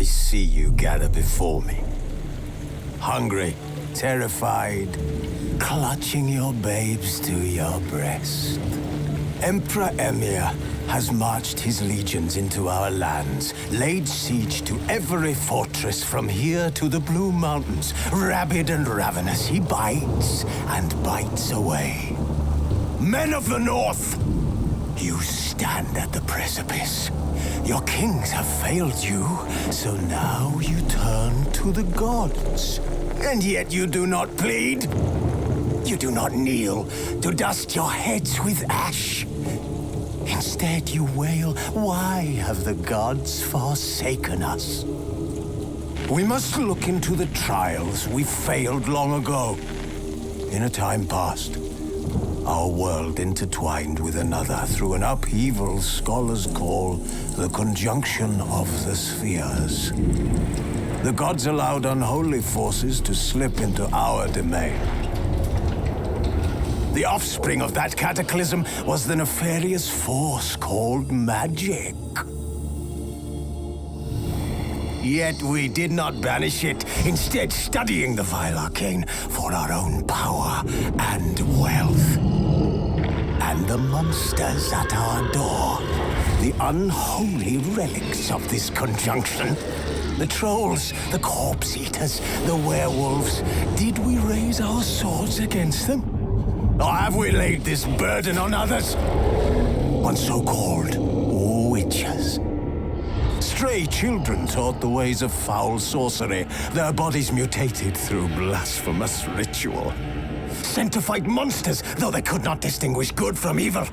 I see you gather before me. Hungry, terrified, clutching your babes to your breast. Emperor Emir has marched his legions into our lands, laid siege to every fortress from here to the Blue Mountains. Rabid and ravenous, he bites and bites away. Men of the North, you stand at the precipice. Your kings have failed you, so now you turn to the gods. And yet you do not plead. You do not kneel to dust your heads with ash. Instead you wail, why have the gods forsaken us? We must look into the trials we failed long ago. In a time past, our world intertwined with another through an upheaval scholars call the conjunction of the spheres. The gods allowed unholy forces to slip into our domain. The offspring of that cataclysm was the nefarious force called magic. Yet we did not banish it, instead studying the vile arcane for our own power and wealth. And the monsters at our door, the unholy relics of this conjunction. The trolls, the corpse eaters, the werewolves. Did we raise our swords against them? Or have we laid this burden on others? On so-called witches. Stray children taught the ways of foul sorcery, their bodies mutated through blasphemous ritual. Sent to fight monsters, though they could not distinguish good from evil.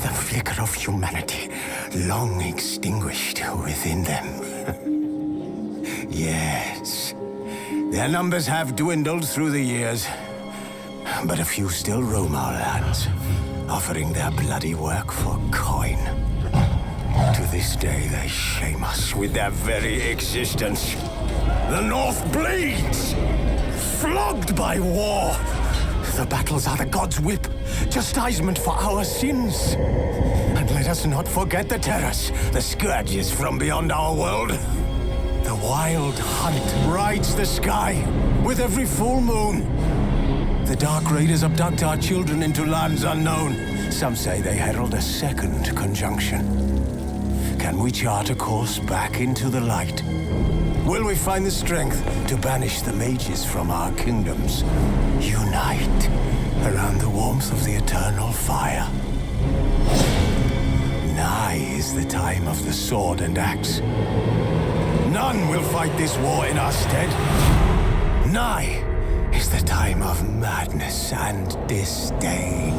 The flicker of humanity, long extinguished within them. Yes, their numbers have dwindled through the years, but a few still roam our lands, offering their bloody work for coin. To this day, they shame us with their very existence. The North bleeds, flogged by war. The battles are the gods' whip, chastisement for our sins. And let us not forget the terrors, the scourges from beyond our world. The wild hunt rides the sky with every full moon. The Dark Raiders abduct our children into lands unknown. Some say they herald a second conjunction. Can we chart a course back into the light? Will we find the strength to banish the mages from our kingdoms? Unite around the warmth of the eternal fire. Nigh is the time of the sword and axe. None will fight this war in our stead. Nigh is the time of madness and disdain.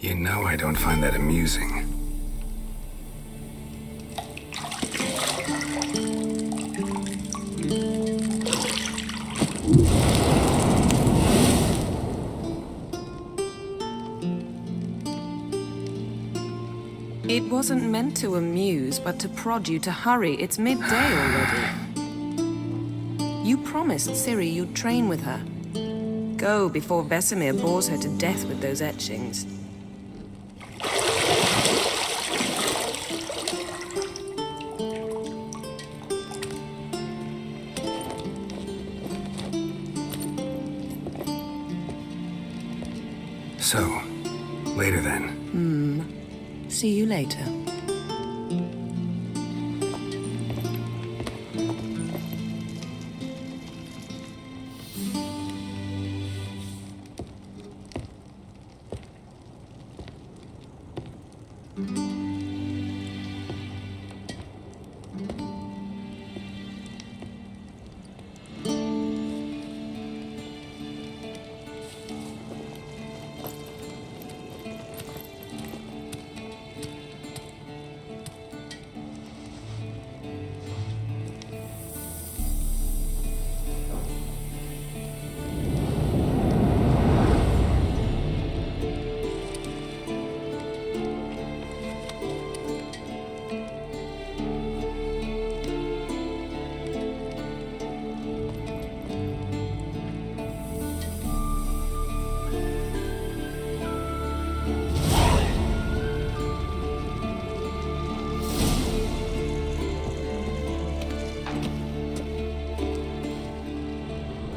You know I don't find that amusing. It wasn't meant to amuse, but to prod you to hurry. It's midday already. You promised Ciri you'd train with her. Go before Vesemir bores her to death with those etchings. So, later then. See you later.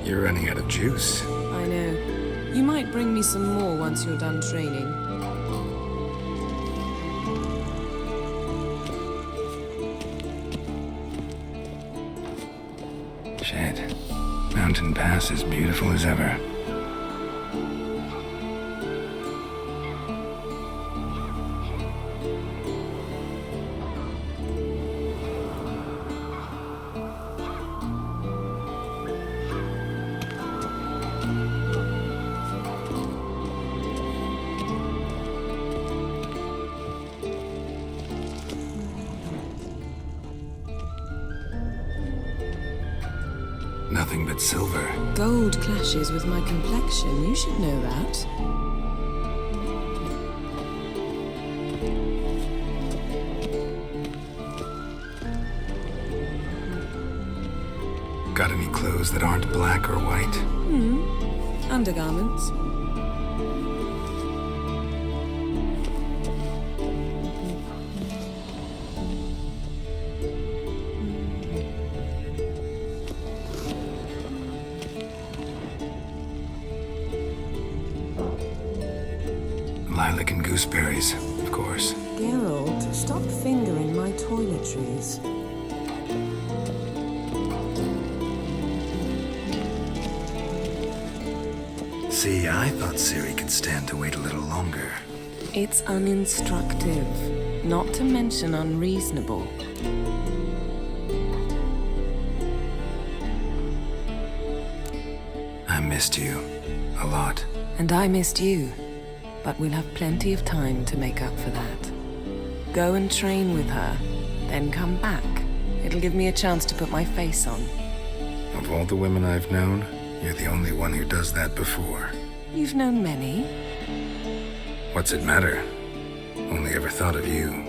You're running out of juice. I know. You might bring me some more once you're done training. Shit. Mountain Pass is beautiful as ever. Nothing but silver. Gold clashes with my complexion. You should know that. Got any clothes that aren't black or white? Undergarments. Lilac and gooseberries, of course. Geralt, stop fingering my toiletries. See, I thought Ciri could stand to wait a little longer. It's uninstructive, not to mention unreasonable. I missed you. A lot. And I missed you. But we'll have plenty of time to make up for that. Go and train with her, then come back. It'll give me a chance to put my face on. Of all the women I've known, you're the only one who does that before. You've known many. What's it matter? Only ever thought of you.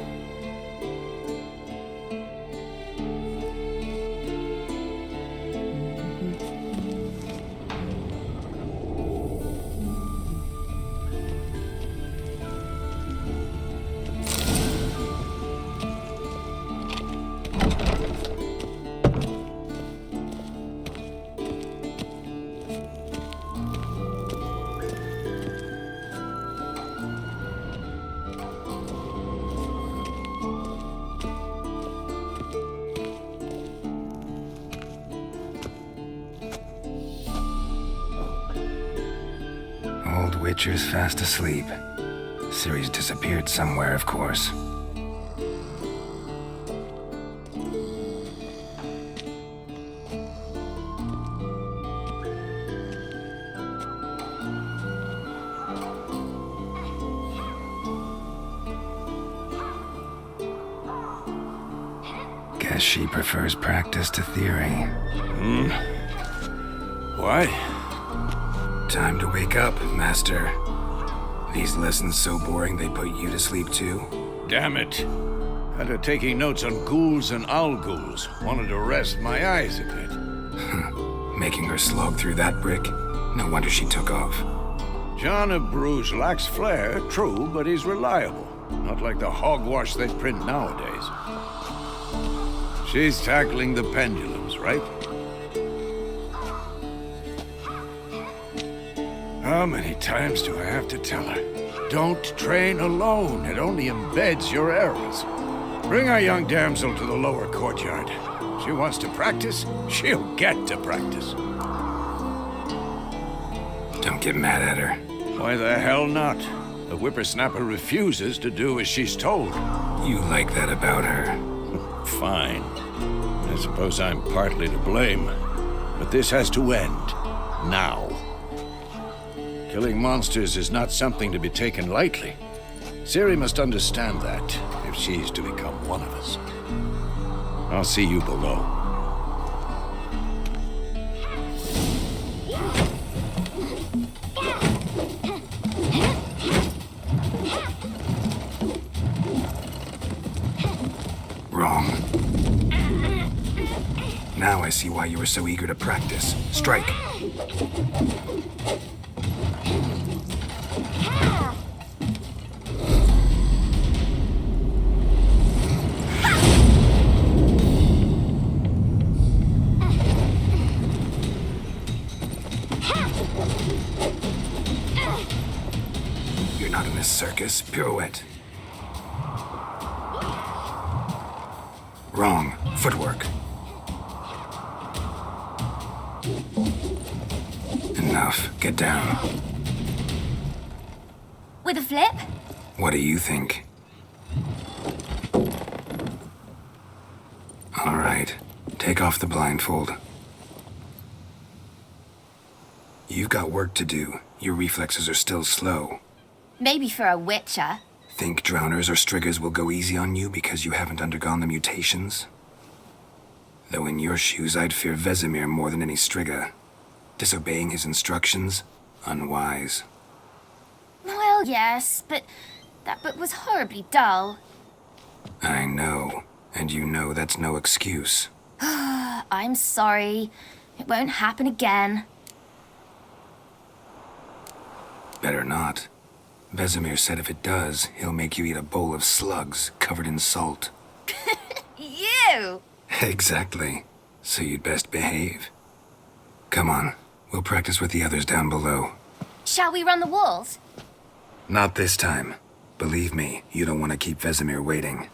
Witcher's fast asleep. Ciri's disappeared somewhere, of course. Guess she prefers practice to theory. Why? Time to wake up, Master. These lessons so boring they put you to sleep too? Damn it. After taking notes on ghouls and owl-ghouls, wanted to rest my eyes a bit. Making her slog through that brick? No wonder she took off. John of Bruges lacks flair, true, but he's reliable. Not like the hogwash they print nowadays. She's tackling the pendulums, right? How many times do I have to tell her? Don't train alone. It only embeds your errors. Bring our young damsel to the lower courtyard. She wants to practice, she'll get to practice. Don't get mad at her. Why the hell not? The whippersnapper refuses to do as she's told. You like that about her? Fine. I suppose I'm partly to blame. But this has to end. Now. Killing monsters is not something to be taken lightly. Ciri must understand that, if she's to become one of us. I'll see you below. Wrong. Now I see why you were so eager to practice. Strike. You're not in this circus. Pirouette. Wrong. Footwork. Enough. Get down. With a flip? What do you think? All right. Take off the blindfold. You've got work to do. Your reflexes are still slow. Maybe for a witcher. Think drowners or striggers will go easy on you because you haven't undergone the mutations? Though in your shoes, I'd fear Vesemir more than any strigger. Disobeying his instructions? Unwise. Well, yes, but that book was horribly dull. I know. And you know that's no excuse. I'm sorry. It won't happen again. Better not. Vesemir said if it does, he'll make you eat a bowl of slugs covered in salt. You! Exactly. So you'd best behave. Come on. We'll practice with the others down below. Shall we run the walls? Not this time. Believe me, you don't want to keep Vesemir waiting.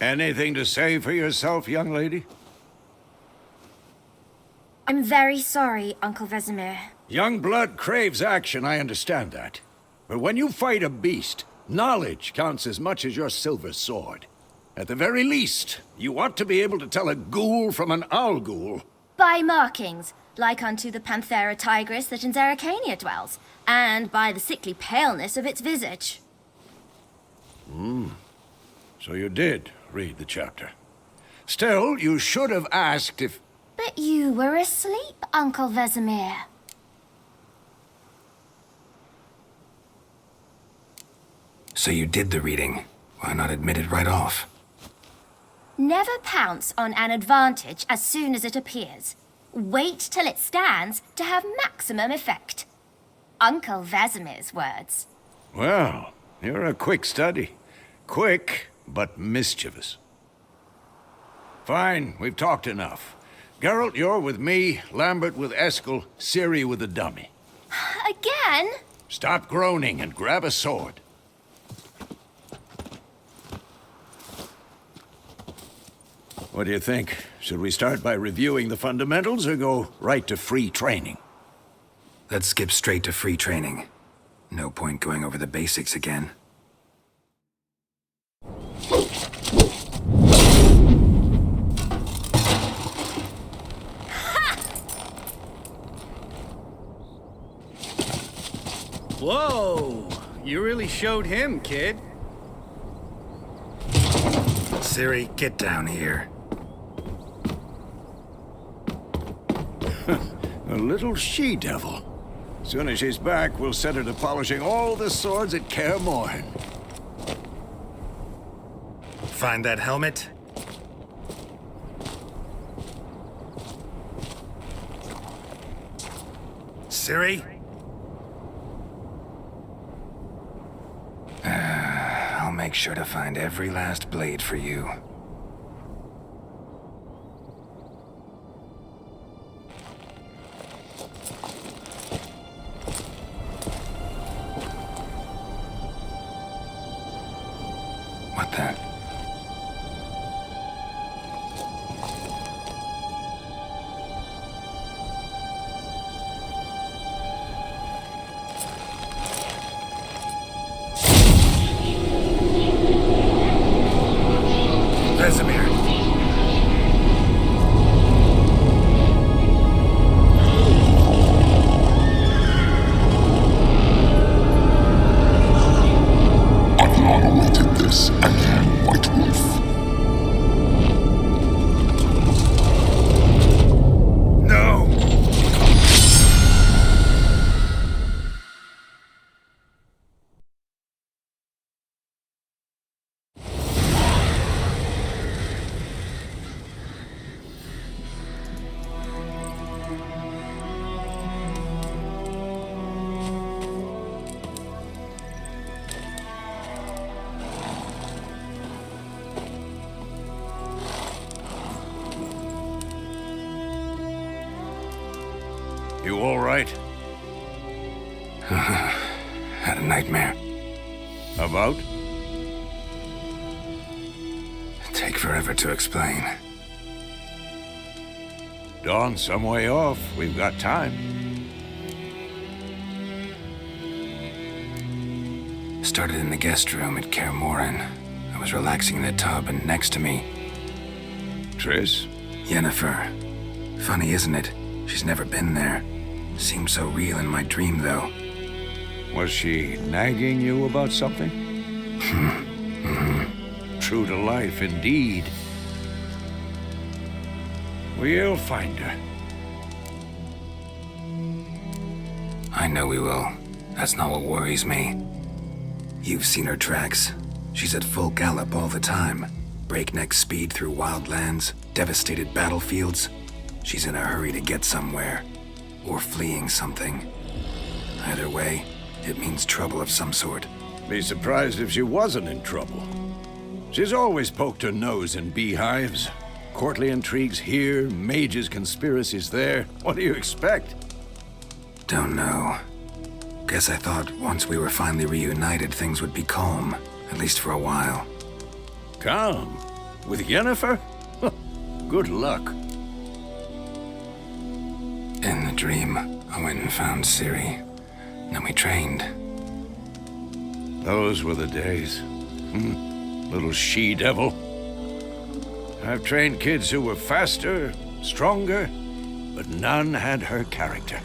Anything to say for yourself, young lady? I'm very sorry, Uncle Vesemir. Young blood craves action, I understand that. But when you fight a beast, knowledge counts as much as your silver sword. At the very least, you ought to be able to tell a ghoul from an owl-ghoul. By markings, like unto the Panthera tigris that in Zerrikania dwells, and by the sickly paleness of its visage. So you did read the chapter. Still, you should have asked if... But you were asleep, Uncle Vesemir. So you did the reading. Why not admit it right off? Never pounce on an advantage as soon as it appears. Wait till it stands to have maximum effect. Uncle Vesemir's words. Well, you're a quick study. Quick, but mischievous. Fine, we've talked enough. Geralt, you're with me, Lambert with Eskel, Ciri with the dummy. Again? Stop groaning and grab a sword. What do you think? Should we start by reviewing the fundamentals or go right to free training? Let's skip straight to free training. No point going over the basics again. Whoa! You really showed him, kid. Ciri, get down here. A little she-devil. Soon as she's back, we'll set her to polishing all the swords at Kaer Morhen. Find that helmet? Ciri? I'll make sure to find every last blade for you. What the? Vesemir! I've long awaited this again, White Wolf. No! You all right? Had a nightmare. About? Take forever to explain. Dawn's some way off. We've got time. Started in the guest room at Kaer Morhen. I was relaxing in the tub, and next to me, Triss? Yennefer. Funny, isn't it? She's never been there. Seemed so real in my dream, though. Was she nagging you about something? True to life, indeed. We'll find her. I know we will. That's not what worries me. You've seen her tracks. She's at full gallop all the time. Breakneck speed through wild lands, devastated battlefields. She's in a hurry to get somewhere. Or fleeing something. Either way, it means trouble of some sort. Be surprised if she wasn't in trouble. She's always poked her nose in beehives. Courtly intrigues here, mages' conspiracies there. What do you expect? Don't know. Guess I thought once we were finally reunited, things would be calm. At least for a while. Calm? With Yennefer? Good luck. In the dream, I went and found Ciri. Then we trained. Those were the days. Little she-devil. I've trained kids who were faster, stronger, but none had her character.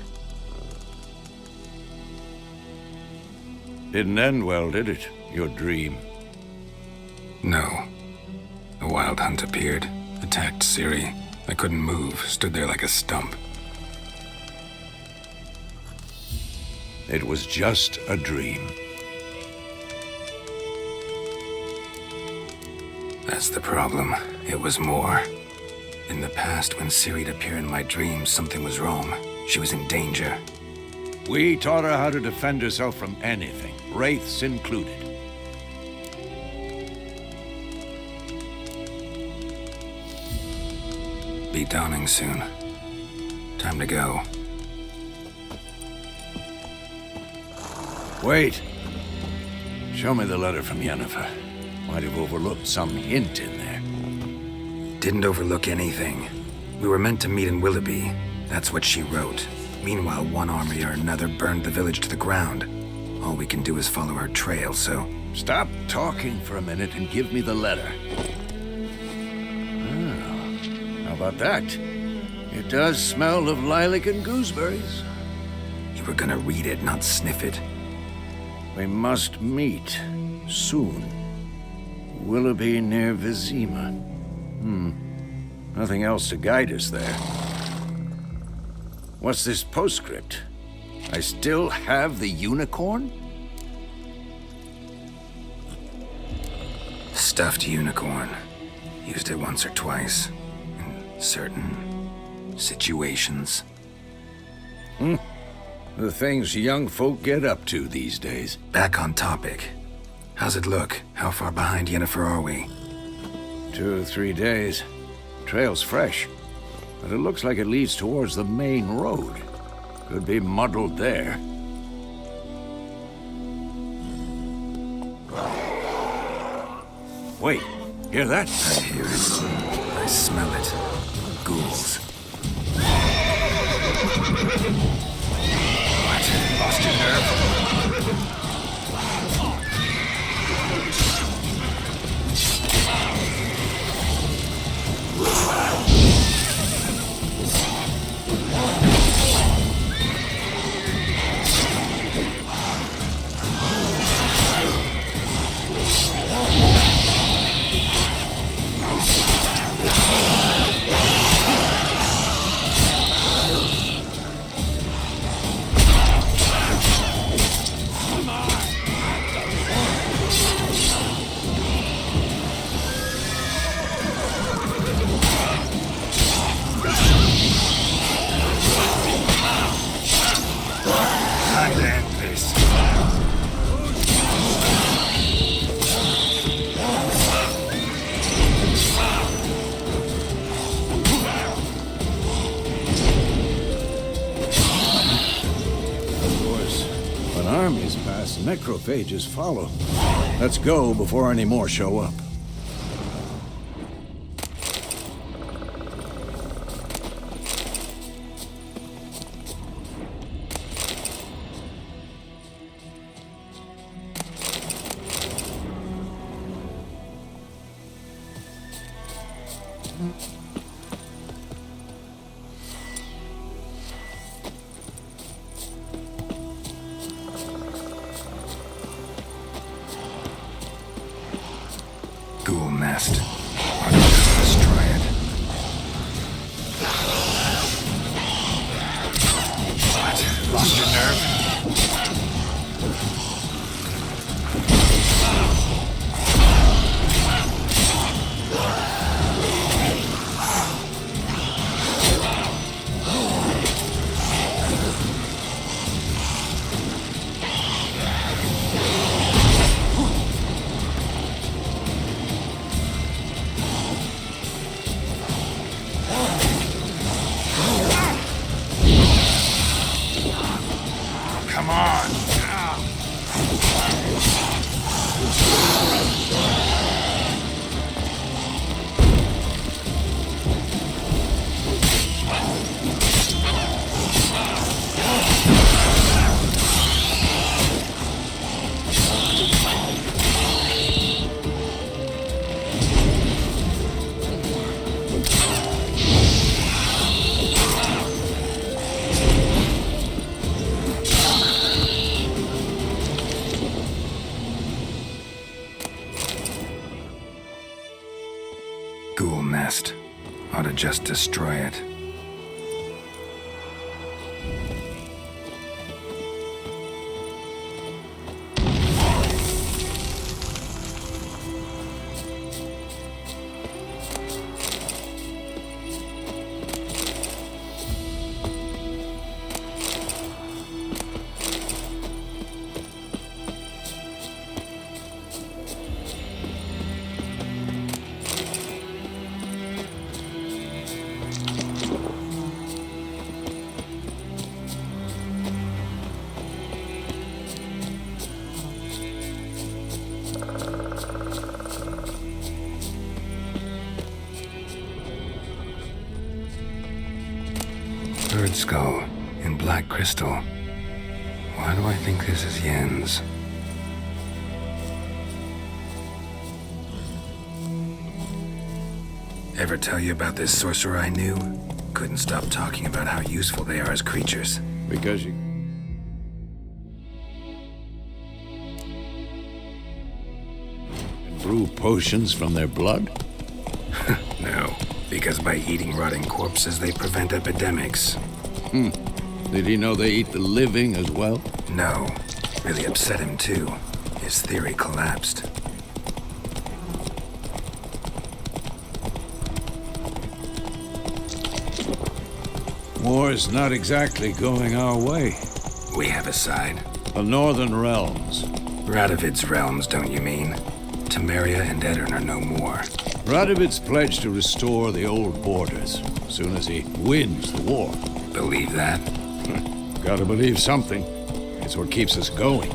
Didn't end well, did it? Your dream? No. A wild hunt appeared, attacked Ciri. I couldn't move, stood there like a stump. It was just a dream. That's the problem. It was more. In the past, when Ciri'd appear in my dreams, something was wrong. She was in danger. We taught her how to defend herself from anything, wraiths included. Be dawning soon. Time to go. Wait. Show me the letter from Yennefer. Might have overlooked some hint in there. Didn't overlook anything. We were meant to meet in Willoughby. That's what she wrote. Meanwhile, one army or another burned the village to the ground. All we can do is follow her trail, so... Stop talking for a minute and give me the letter. How about that? It does smell of lilac and gooseberries. You were gonna read it, not sniff it. We must meet soon. Willoughby near Vizima. Nothing else to guide us there. What's this postscript? I still have the unicorn? Stuffed unicorn. Used it once or twice. In certain situations. The things young folk get up to these days. Back on topic. How's it look? How far behind Yennefer are we? 2 or 3 days. Trail's fresh, but it looks like it leads towards the main road. Could be muddled there. Wait, hear that? I hear it. I smell it. Ghouls. What? Lost your nerve? Time to end this. Of course, when armies pass, necrophages follow. Let's go before any more show up. Ghoul nest. I'll just destroy it. What? Lost your nerve? Come on! Ghoul nest. Ought to just destroy it. Bird skull in black crystal. Why do I think this is Yen's? Ever tell you about this sorcerer I knew? Couldn't stop talking about how useful they are as creatures. Because you... brew potions from their blood? No, because by eating rotting corpses, they prevent epidemics. Did he know they eat the living as well? No, really upset him too. His theory collapsed. War's not exactly going our way. We have a side. The Northern Realms. Radovid's realms, don't you mean? Temeria and Edirn are no more. Radovid's pledged to restore the old borders as soon as he wins the war. Believe that? Gotta believe something. It's what keeps us going.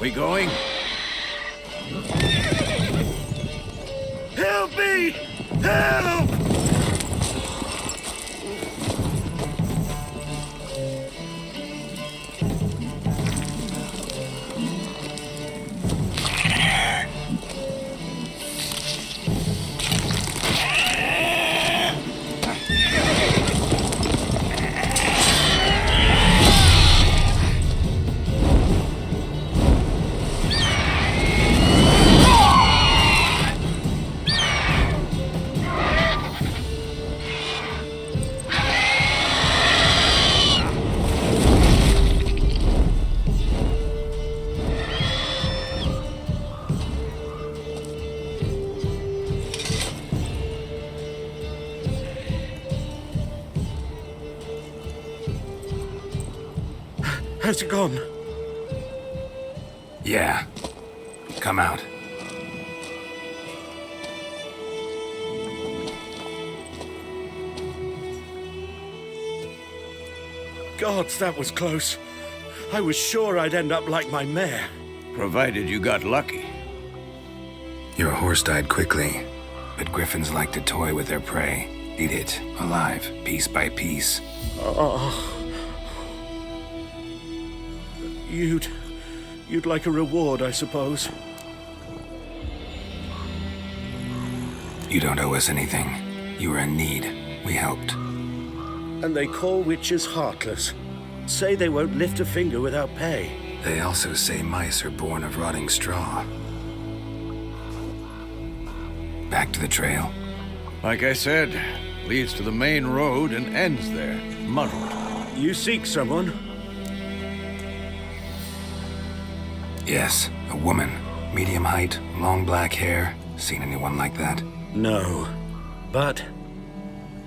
We going? Help me! Help! Has it gone? Yeah. Come out. Gods, that was close. I was sure I'd end up like my mare. Provided you got lucky. Your horse died quickly, but griffins like to toy with their prey. Eat it, alive, piece by piece. Oh. You'd like a reward, I suppose. You don't owe us anything. You were in need. We helped. And they call witches heartless. Say they won't lift a finger without pay. They also say mice are born of rotting straw. Back to the trail. Like I said, leads to the main road and ends there, muddled. You seek someone? Yes, a woman. Medium height, long black hair. Seen anyone like that? No. But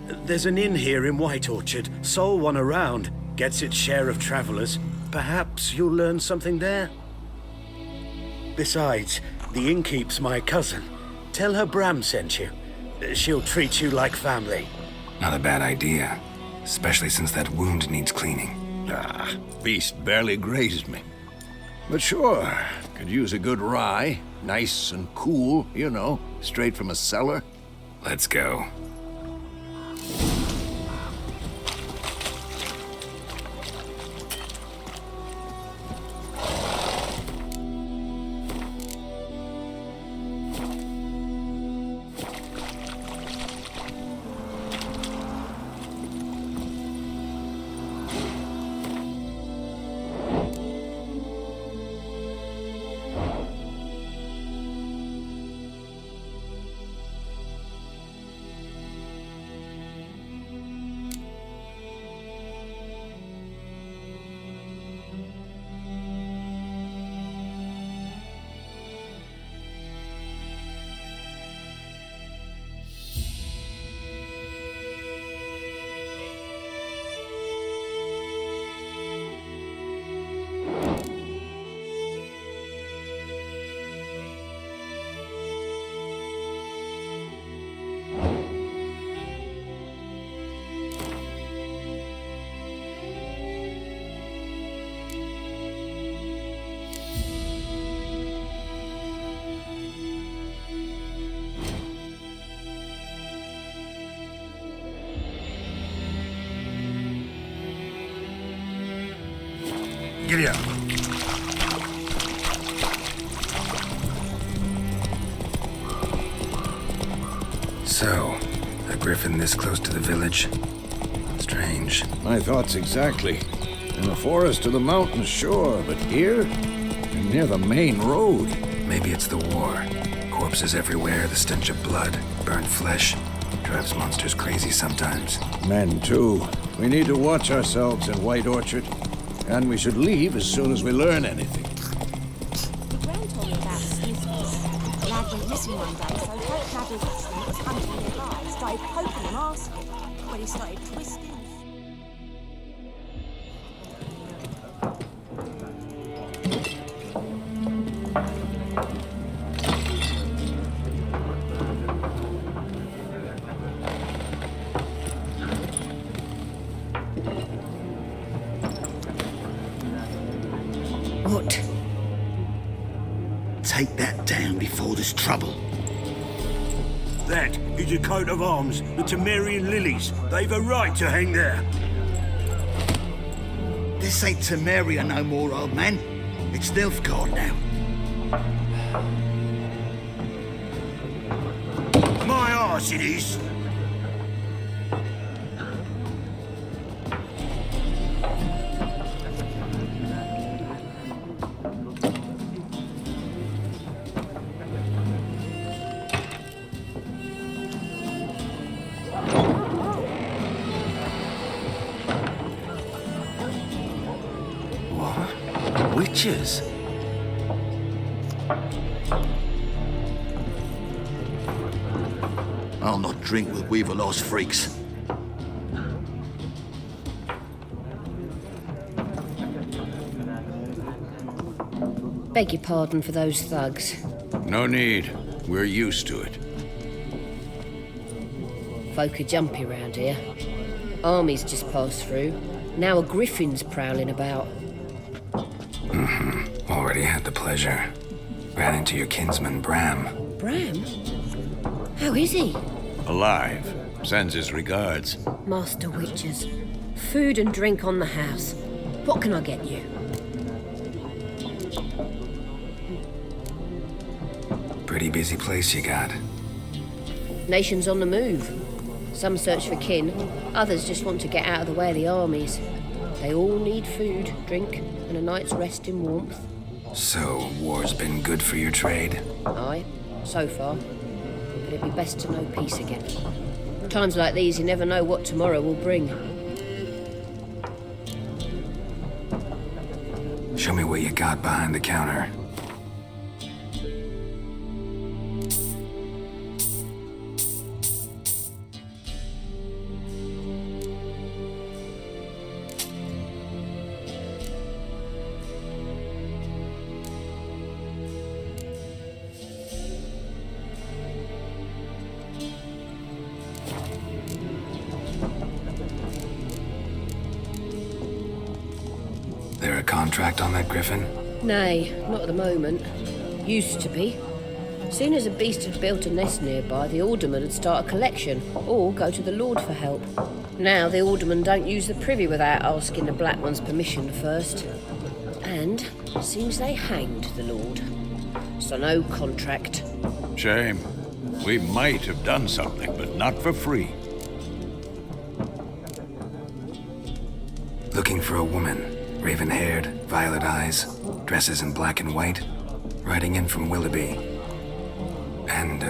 There's an inn here in White Orchard, sole one around. Gets its share of travelers. Perhaps you'll learn something there. Besides, the innkeep's my cousin. Tell her Bram sent you. She'll treat you like family. Not a bad idea. Especially since that wound needs cleaning. Ah, beast barely grazed me. But sure, could use a good rye. Nice and cool, you know, straight from a cellar. Let's go. Giddy up. So, a griffin this close to the village? Strange. My thoughts exactly. In the forest or the mountains, sure, but here? And near the main road. Maybe it's the war. Corpses everywhere, the stench of blood, burnt flesh. Drives monsters crazy sometimes. Men, too. We need to watch ourselves in White Orchard. And we should leave as soon as we learn anything. Gran told me about the snooze. The lad went missing one day, so Hope Madden that was hunting nearby started poking and asking. When he started twisting. What? Take that down before there's trouble. That is a coat of arms, the Temerian lilies. They've a right to hang there. This ain't Temeria no more, old man. It's Nilfgaard now. My arse it is. Witches? I'll not drink with Weaverlost freaks. Beg your pardon for those thugs. No need. We're used to it. Folk are jumpy round here. Armies just passed through. Now a griffin's prowling about. Already had the pleasure. Ran into your kinsman, Bram. Bram? How is he? Alive. Sends his regards. Master Witches. Food and drink on the house. What can I get you? Pretty busy place you got. Nations on the move. Some search for kin, others just want to get out of the way of the armies. They all need food, drink, and a night's rest in warmth. So, war's been good for your trade? Aye, so far. But it'd be best to know peace again. Times like these, you never know what tomorrow will bring. Show me what you got behind the counter. contract on that griffin? Nay, not at the moment. Used to be. Soon as a beast had built a nest nearby, the alderman would start a collection, or go to the Lord for help. Now the alderman don't use the privy without asking the Black One's permission first. And seems they hanged the Lord. So no contract. Shame. We might have done something, but not for free. Looking for a woman. Raven-haired, violet eyes, dresses in black and white. Riding in from Willoughby. And,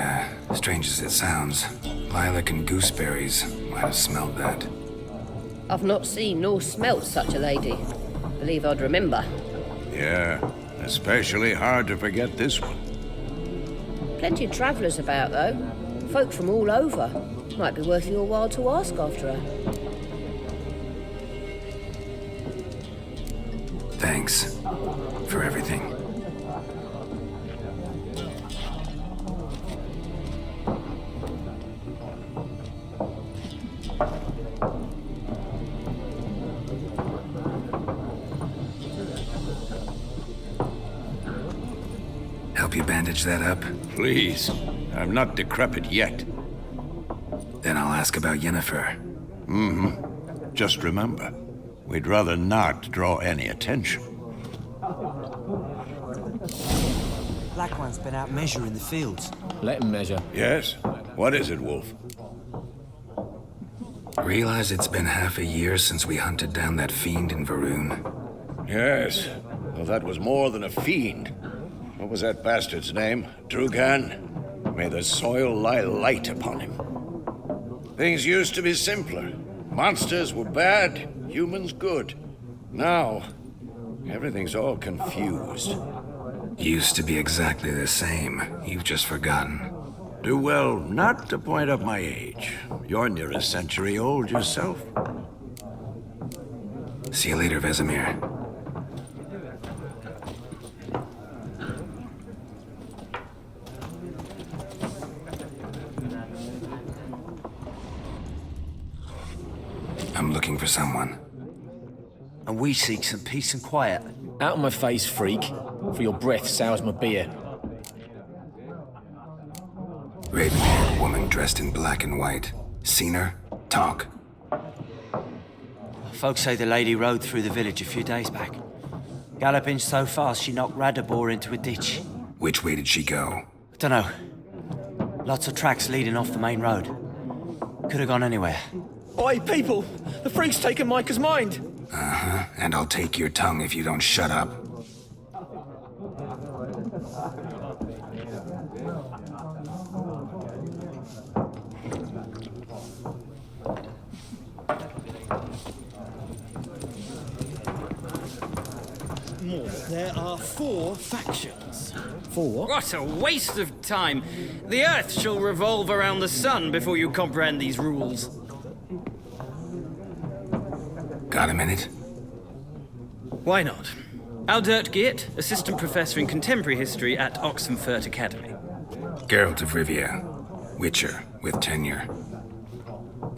strange as it sounds, lilac and gooseberries might have smelled that. I've not seen nor smelt such a lady. Believe I'd remember. Yeah, especially hard to forget this one. Plenty of travellers about, though. Folk from all over. Might be worth your while to ask after her. Thanks for everything. Help you bandage that up? Please. I'm not decrepit yet. Then I'll ask about Yennefer. Just remember, we'd rather not draw any attention. Black One's been out measuring the fields. Let him measure. Yes? What is it, Wolf? Realize it's been half a year since we hunted down that fiend in Varun. Yes. Well, that was more than a fiend. What was that bastard's name? Drugan? May the soil lie light upon him. Things used to be simpler. Monsters were bad, humans good. Now, everything's all confused. Used to be exactly the same. You've just forgotten. Do well not to point up my age. You're near a century old yourself. See you later, Vesemir. I'm looking for someone. And we seek some peace and quiet. Out of my face, freak. For your breath sours my beer. Raven-haired woman dressed in black and white. Seen her? Talk. Folks say the lady rode through the village a few days back. Galloping so fast she knocked Radabor into a ditch. Which way did she go? Dunno. Lots of tracks leading off the main road. Could have gone anywhere. Oi, people! The freak's taken Micah's mind! Uh-huh. And I'll take your tongue if you don't shut up. There are 4 factions. 4? What a waste of time! The Earth shall revolve around the sun before you comprehend these rules. Got a minute? Why not? Aldert Geert, Assistant Professor in Contemporary History at Oxenfurt Academy. Geralt of Rivia. Witcher, with tenure.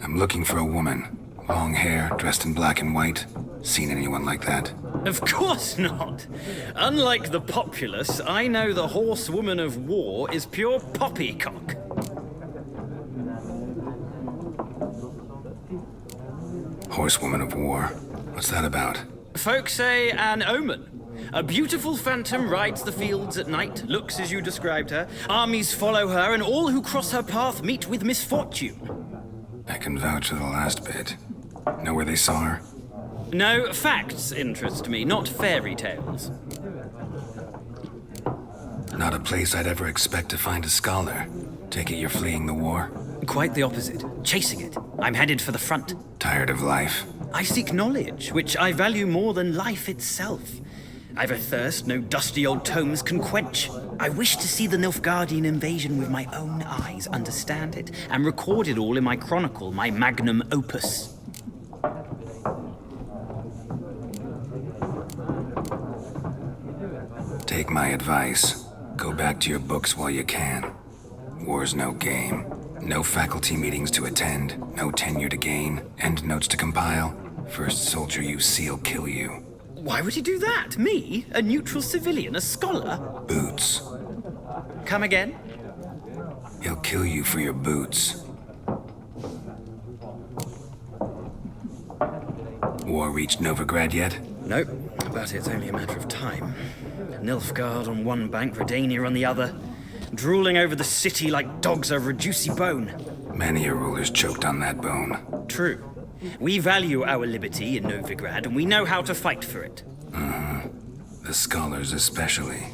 I'm looking for a woman. Long hair, dressed in black and white. Seen anyone like that? Of course not! Unlike the populace, I know the horsewoman of war is pure poppycock. Horsewoman of war? What's that about? Folk say an omen. A beautiful phantom rides the fields at night, looks as you described her. Armies follow her, and all who cross her path meet with misfortune. I can vouch for the last bit. Know where they saw her? No, facts interest me, not fairy tales. Not a place I'd ever expect to find a scholar. Take it you're fleeing the war? Quite the opposite. Chasing it. I'm headed for the front. Tired of life? I seek knowledge, which I value more than life itself. I've a thirst no dusty old tomes can quench. I wish to see the Nilfgaardian invasion with my own eyes, understand it, and record it all in my chronicle, my magnum opus. Take my advice. Go back to your books while you can. War's no game. No faculty meetings to attend, no tenure to gain, end notes to compile. First soldier you see'll kill you. Why would he do that? Me? A neutral civilian? A scholar? Boots. Come again? He'll kill you for your boots. War reached Novigrad yet? Nope, but it's only a matter of time. Nilfgaard on one bank, Redania on the other, drooling over the city like dogs over a juicy bone. Many a ruler's choked on that bone. True. We value our liberty in Novigrad, and we know how to fight for it. The scholars especially.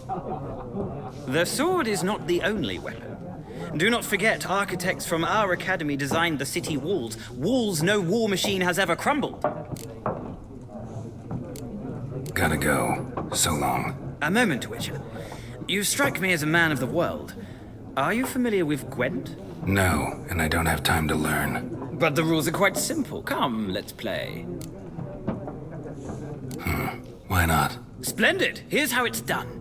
The sword is not the only weapon. Do not forget, architects from our academy designed the city walls. Walls no war machine has ever crumbled. Gotta go. So long. A moment, Witcher. You strike me as a man of the world. Are you familiar with Gwent? No, and I don't have time to learn. But the rules are quite simple. Come, let's play. Why not? Splendid! Here's how it's done.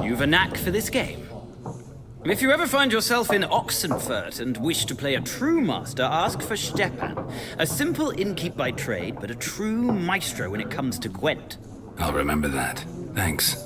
You've a knack for this game. If you ever find yourself in Oxenfurt and wish to play a true master, ask for Stepan. A simple innkeep by trade, but a true maestro when it comes to Gwent. I'll remember that. Thanks.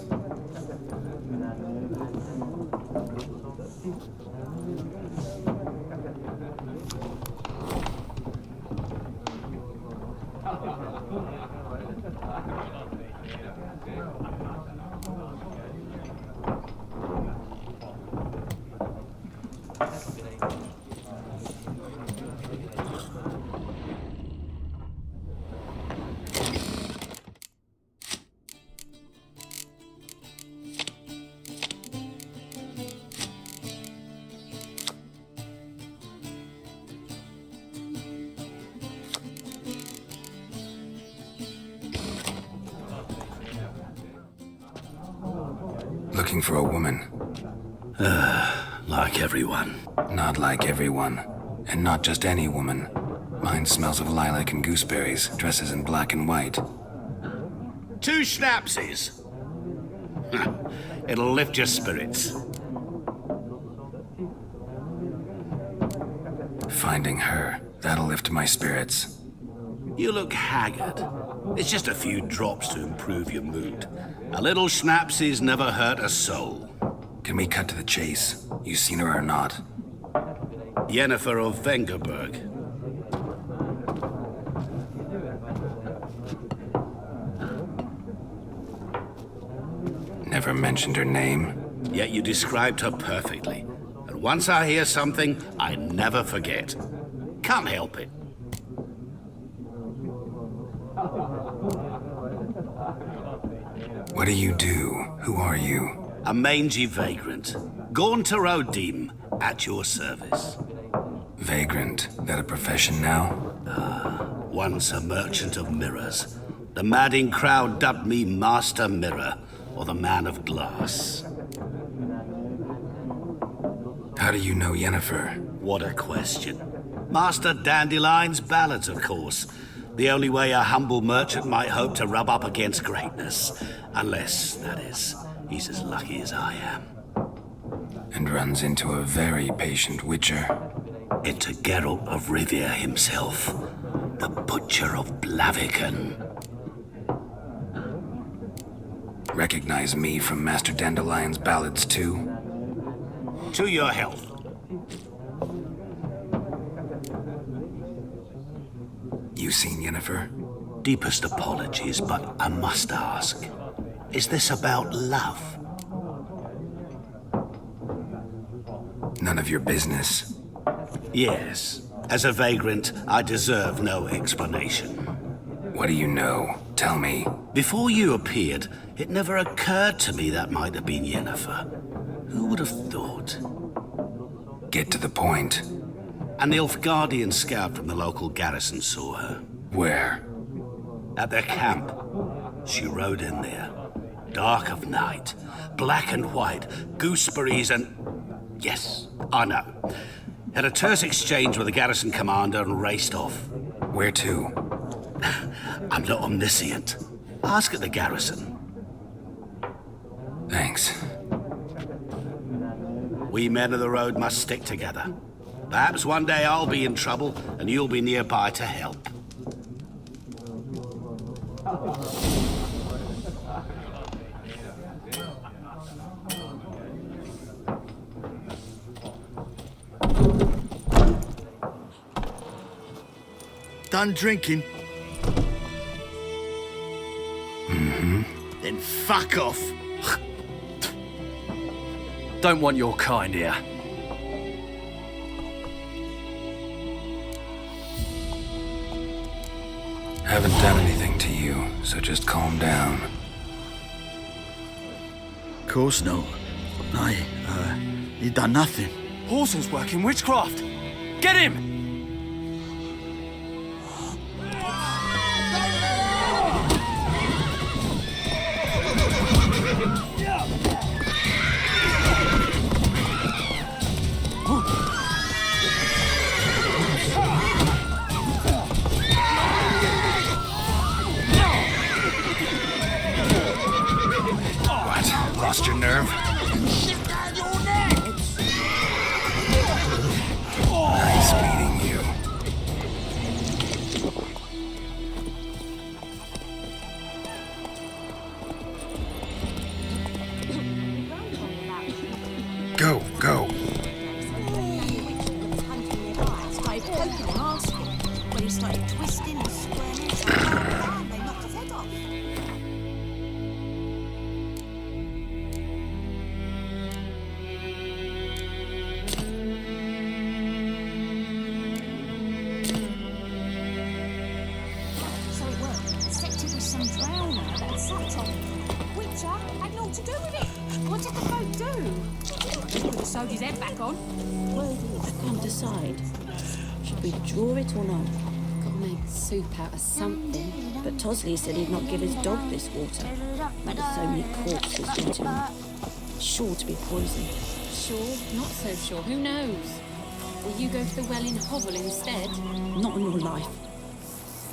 Looking for a woman. Like everyone. Not like everyone. And not just any woman. Mine smells of lilac and gooseberries, dresses in black and white. 2 schnapsies. It'll lift your spirits. Finding her, that'll lift my spirits. You look haggard. It's just a few drops to improve your mood. A little schnapsy's never hurt a soul. Can we cut to the chase? You seen her or not? Yennefer of Vengerberg. Never mentioned her name. Yet you described her perfectly. And once I hear something, I never forget. Can't help it. What do you do? Who are you? A mangy vagrant. Gaunter Odim, at your service. Vagrant? That a profession now? Once a merchant of mirrors. The madding crowd dubbed me Master Mirror, or the Man of Glass. How do you know Yennefer? What a question. Master Dandelion's ballads, of course. The only way a humble merchant might hope to rub up against greatness. Unless, that is, he's as lucky as I am. And runs into a very patient witcher. Into Geralt of Rivia himself. The Butcher of Blaviken. Recognize me from Master Dandelion's ballads, too? To your health. You seen Yennefer? Deepest apologies, but I must ask. Is this about love? None of your business. Yes. As a vagrant, I deserve no explanation. What do you know? Tell me. Before you appeared, it never occurred to me that might have been Yennefer. Who would have thought? Get to the point. An Nilfgaardian scout from the local garrison saw her. Where? At their camp. She rode in there. Dark of night. Black and white. Gooseberries and... Yes, I know. Had a terse exchange with the garrison commander and raced off. Where to? I'm not omniscient. Ask at the garrison. Thanks. We men of the road must stick together. Perhaps one day I'll be in trouble and you'll be nearby to help. Done drinking? Mm-hmm. Then fuck off. Don't want your kind here. Haven't done anything to you, so just calm down. Course no. He done nothing. Horson's working witchcraft. Get him! Lost your nerve? Nice meeting you. Go, go. Started poking and asking. When he started twisting and squirming, they knocked his head off. So it worked. Except it was some drowner that had sat on him. Witcher had naught to do with it. What did the folk do? Put the soldier's head back on. Word is, I can't decide. Should we draw it or not? Gotta make soup out of something. But Tosley said he'd not give his dog this water. With so many corpses into him. Sure to be poison. Sure, not so sure. Who knows? Will you go to the well in Hovel instead? Not in your life.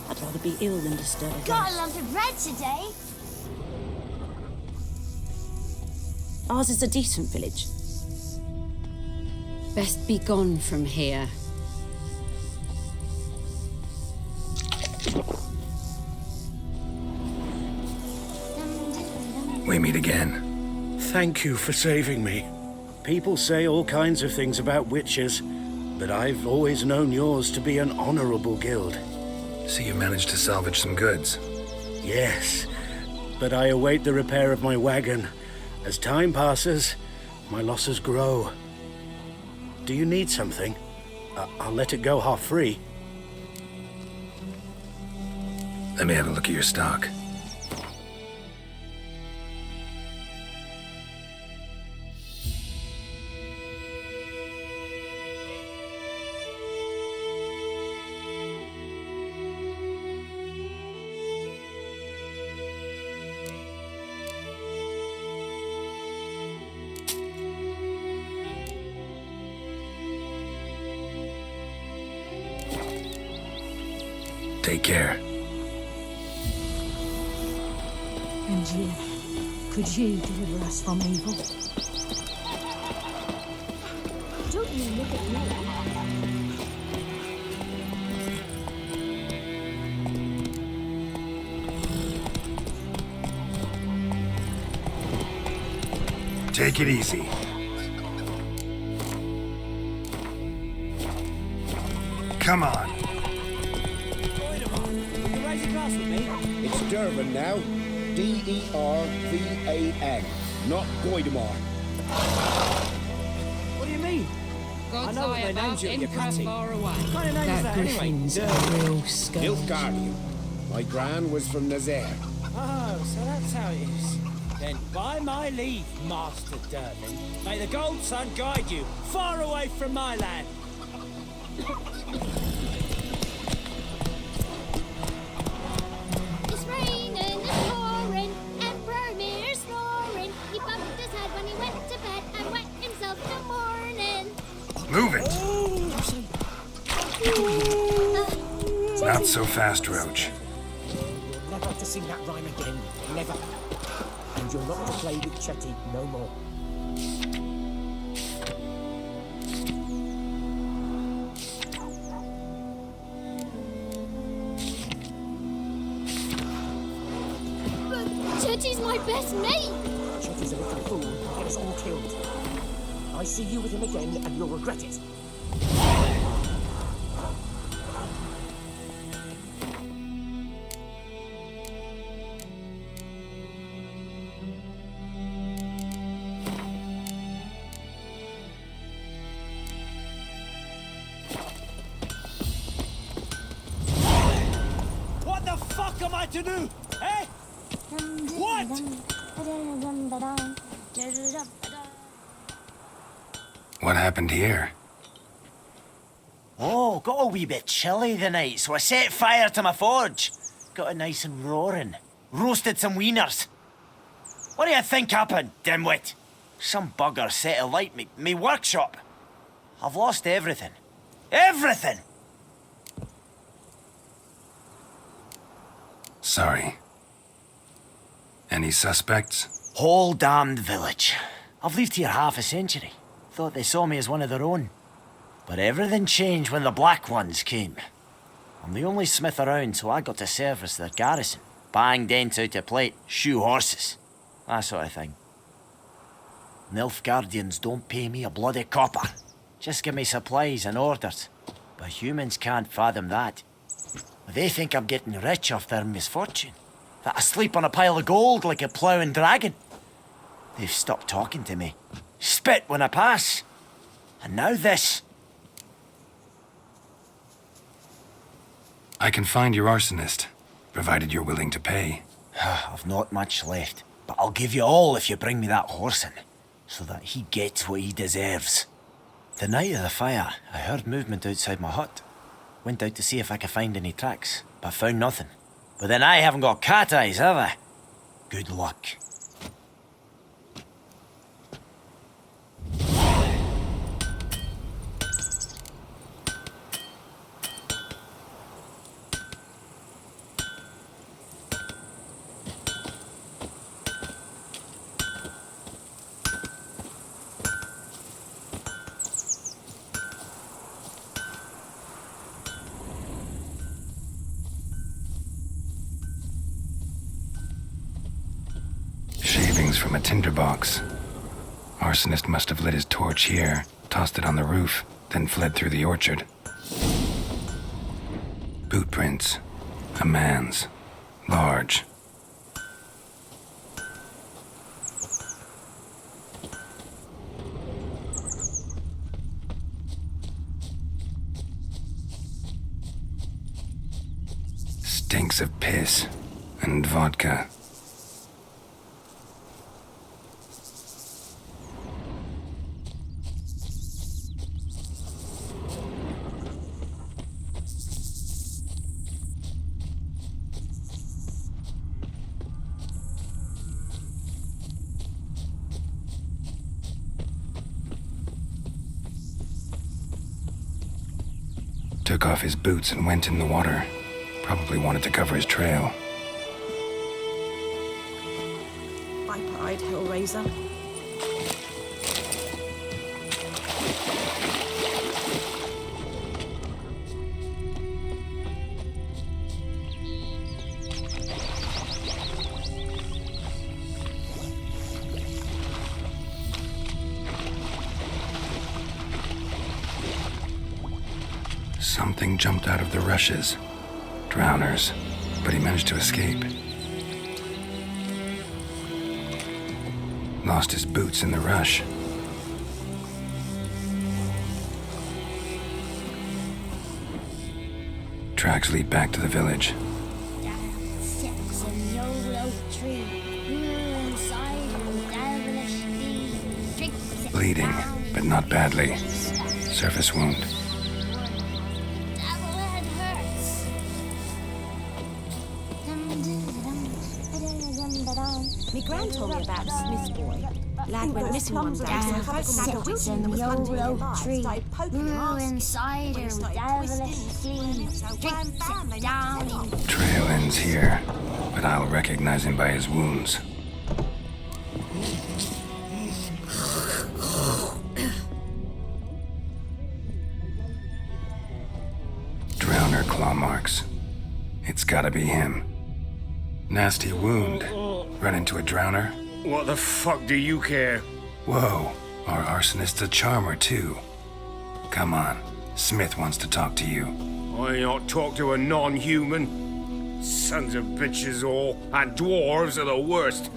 I'd rather be ill than disturb a Got a ghost. lump of bread today. Ours is a decent village. Best be gone from here. We meet again. Thank you for saving me. People say all kinds of things about witches, but I've always known yours to be an honorable guild. So you managed to salvage some goods? Yes, but I await the repair of my wagon. As time passes, my losses grow. Do you need something? I'll let it go half free. Let me have a look at your stock. Take care. And you, could you deliver us from evil? Don't you look at me. Take it easy. Come on. It's Dervan now. D-E-R-V-A-N. Not Goidamar. What do you mean? God's I know what eye their about names are at your Emperor cutting. far away. What kind of name is That that anyway? griffin's a real scourge. Nilfgaardian. My gran was from Nazaire. Oh, so that's how it is. Then, by my leave, Master Dervin, may the Gold Sun guide you far away from my land. It's raining, it's pouring, and Bromir's snoring. He bumped his head when he went to bed and wet himself till morning. Move it! Not so fast, Roach. You'll never have to sing that rhyme again. Never. And you're not to play with Chetty no more. But Chetty's my best mate. Chetty's a little fool who'll get us all killed. I see you with him again and you'll regret it. What the fuck am I to do? Eh? What? What happened here? Oh, got a wee bit chilly the night, so I set fire to my forge. Got it nice and roaring. Roasted some wieners. What do you think happened, dimwit? Some bugger set alight me workshop. I've lost everything. Everything! Sorry. Any suspects? Whole damned village. I've lived here half a century. Thought they saw me as one of their own. But everything changed when the Black Ones came. I'm the only smith around, so I got to service their garrison. Bang dents out of plate, shoe horses. That sort of thing. Nilfgaardians don't pay me a bloody copper. Just give me supplies and orders. But humans can't fathom that. They think I'm getting rich off their misfortune. That I sleep on a pile of gold like a ploughing dragon. They've stopped talking to me. Spit when I pass. And now this. I can find your arsonist, provided you're willing to pay. I've not much left, but I'll give you all if you bring me that horse in, so that he gets what he deserves. The night of the fire, I heard movement outside my hut. Went out to see if I could find any tracks, but found nothing. But then I haven't got cat eyes, have I? Good luck. Scrapings from a tinderbox. Arsonist must have lit his torch here, tossed it on the roof, then fled through the orchard. Boot prints. A man's. Large. Stinks of piss and vodka. Took off his boots and went in the water. Probably wanted to cover his trail. Viper-eyed Hellraiser. Something jumped out of the rushes. Drowners, but he managed to escape. Lost his boots in the rush. Tracks lead back to the village. Bleeding, but not badly. Surface wound. Me gran told me about a Smith boy. Lad went missing one day, so I found a Wilson that was hunting nearby. Started poking him arse. Trail ends here, but I'll recognize him by his wounds. Drowner claw marks. It's gotta be him. Nasty wound. Run into a drowner? What the fuck do you care? Whoa, our arsonist's a charmer too. Come on, Smith wants to talk to you. I ain't not talk to a non-human. Sons of bitches all, and dwarves are the worst.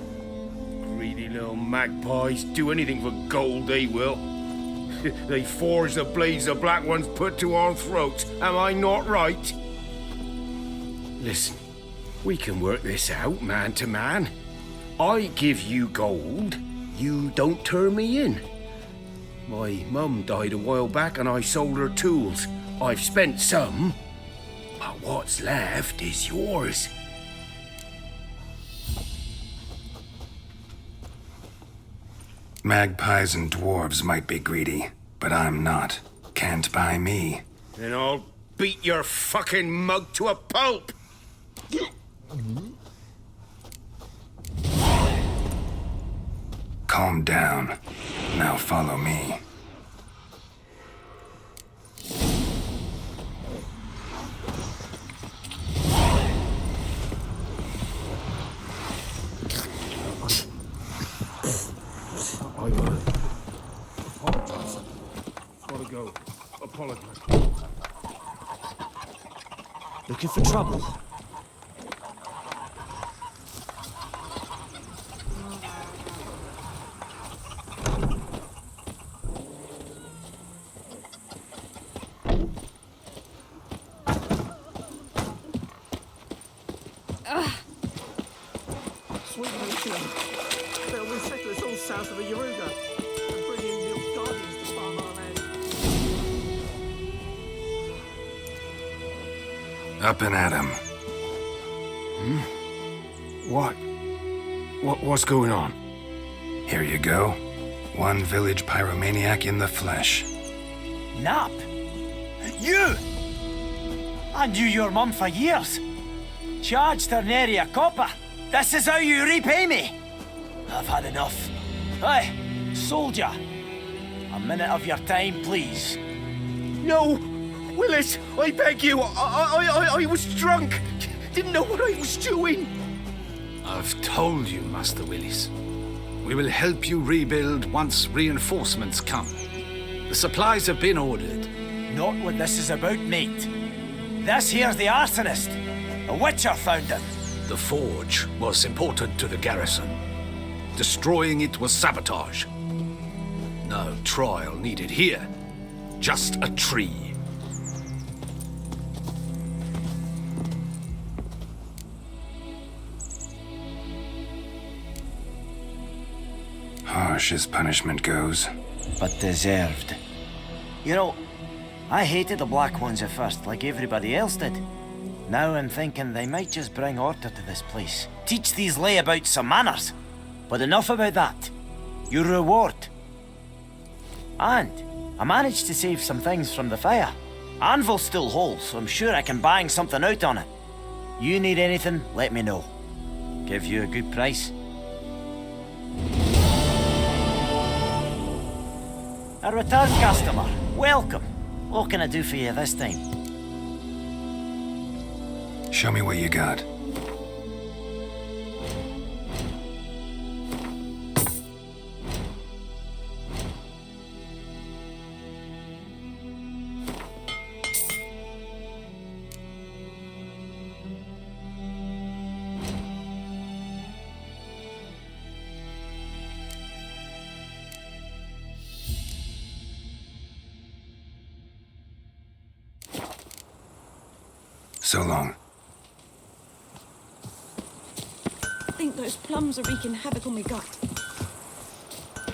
Greedy little magpies, do anything for gold they will. They forge the blades the black ones put to our throats, am I not right? Listen, we can work this out man to man. I give you gold, you don't turn me in. My mum died a while back and I sold her tools. I've spent some, but what's left is yours. Magpies and dwarves might be greedy, but I'm not. Can't buy me. Then I'll beat your fucking mug to a pulp! Calm down. Now follow me. I gotta apologize. Gotta go. Apologize. Looking for trouble? Sweet Lucian. There'll be settlers all south of the Yaruga. And bring in Nilf Guardians to farm our land. Up and at him. What's going on? Here you go. One village pyromaniac in the flesh. Nap? You! I knew your mum for years. Charged her nary a copper. This is how you repay me. I've had enough. Hey, soldier. A minute of your time, please. No! Willis, I beg you. I was drunk. Didn't know what I was doing. I've told you, Master Willis. We will help you rebuild once reinforcements come. The supplies have been ordered. Not what this is about, mate. This here's the arsonist. A witcher found him. The forge was important to the garrison. Destroying it was sabotage. No trial needed here. Just a tree. Harsh as punishment goes. But deserved. You know, I hated the Black Ones at first, like everybody else did. Now I'm thinking they might just bring order to this place. Teach these layabouts some manners. But enough about that. Your reward. And I managed to save some things from the fire. Anvil's still whole, so I'm sure I can bang something out on it. You need anything, let me know. Give you a good price. A return customer. Welcome. What can I do for you this time? Show me what you got. So long. I think those plums are wreaking havoc on my gut.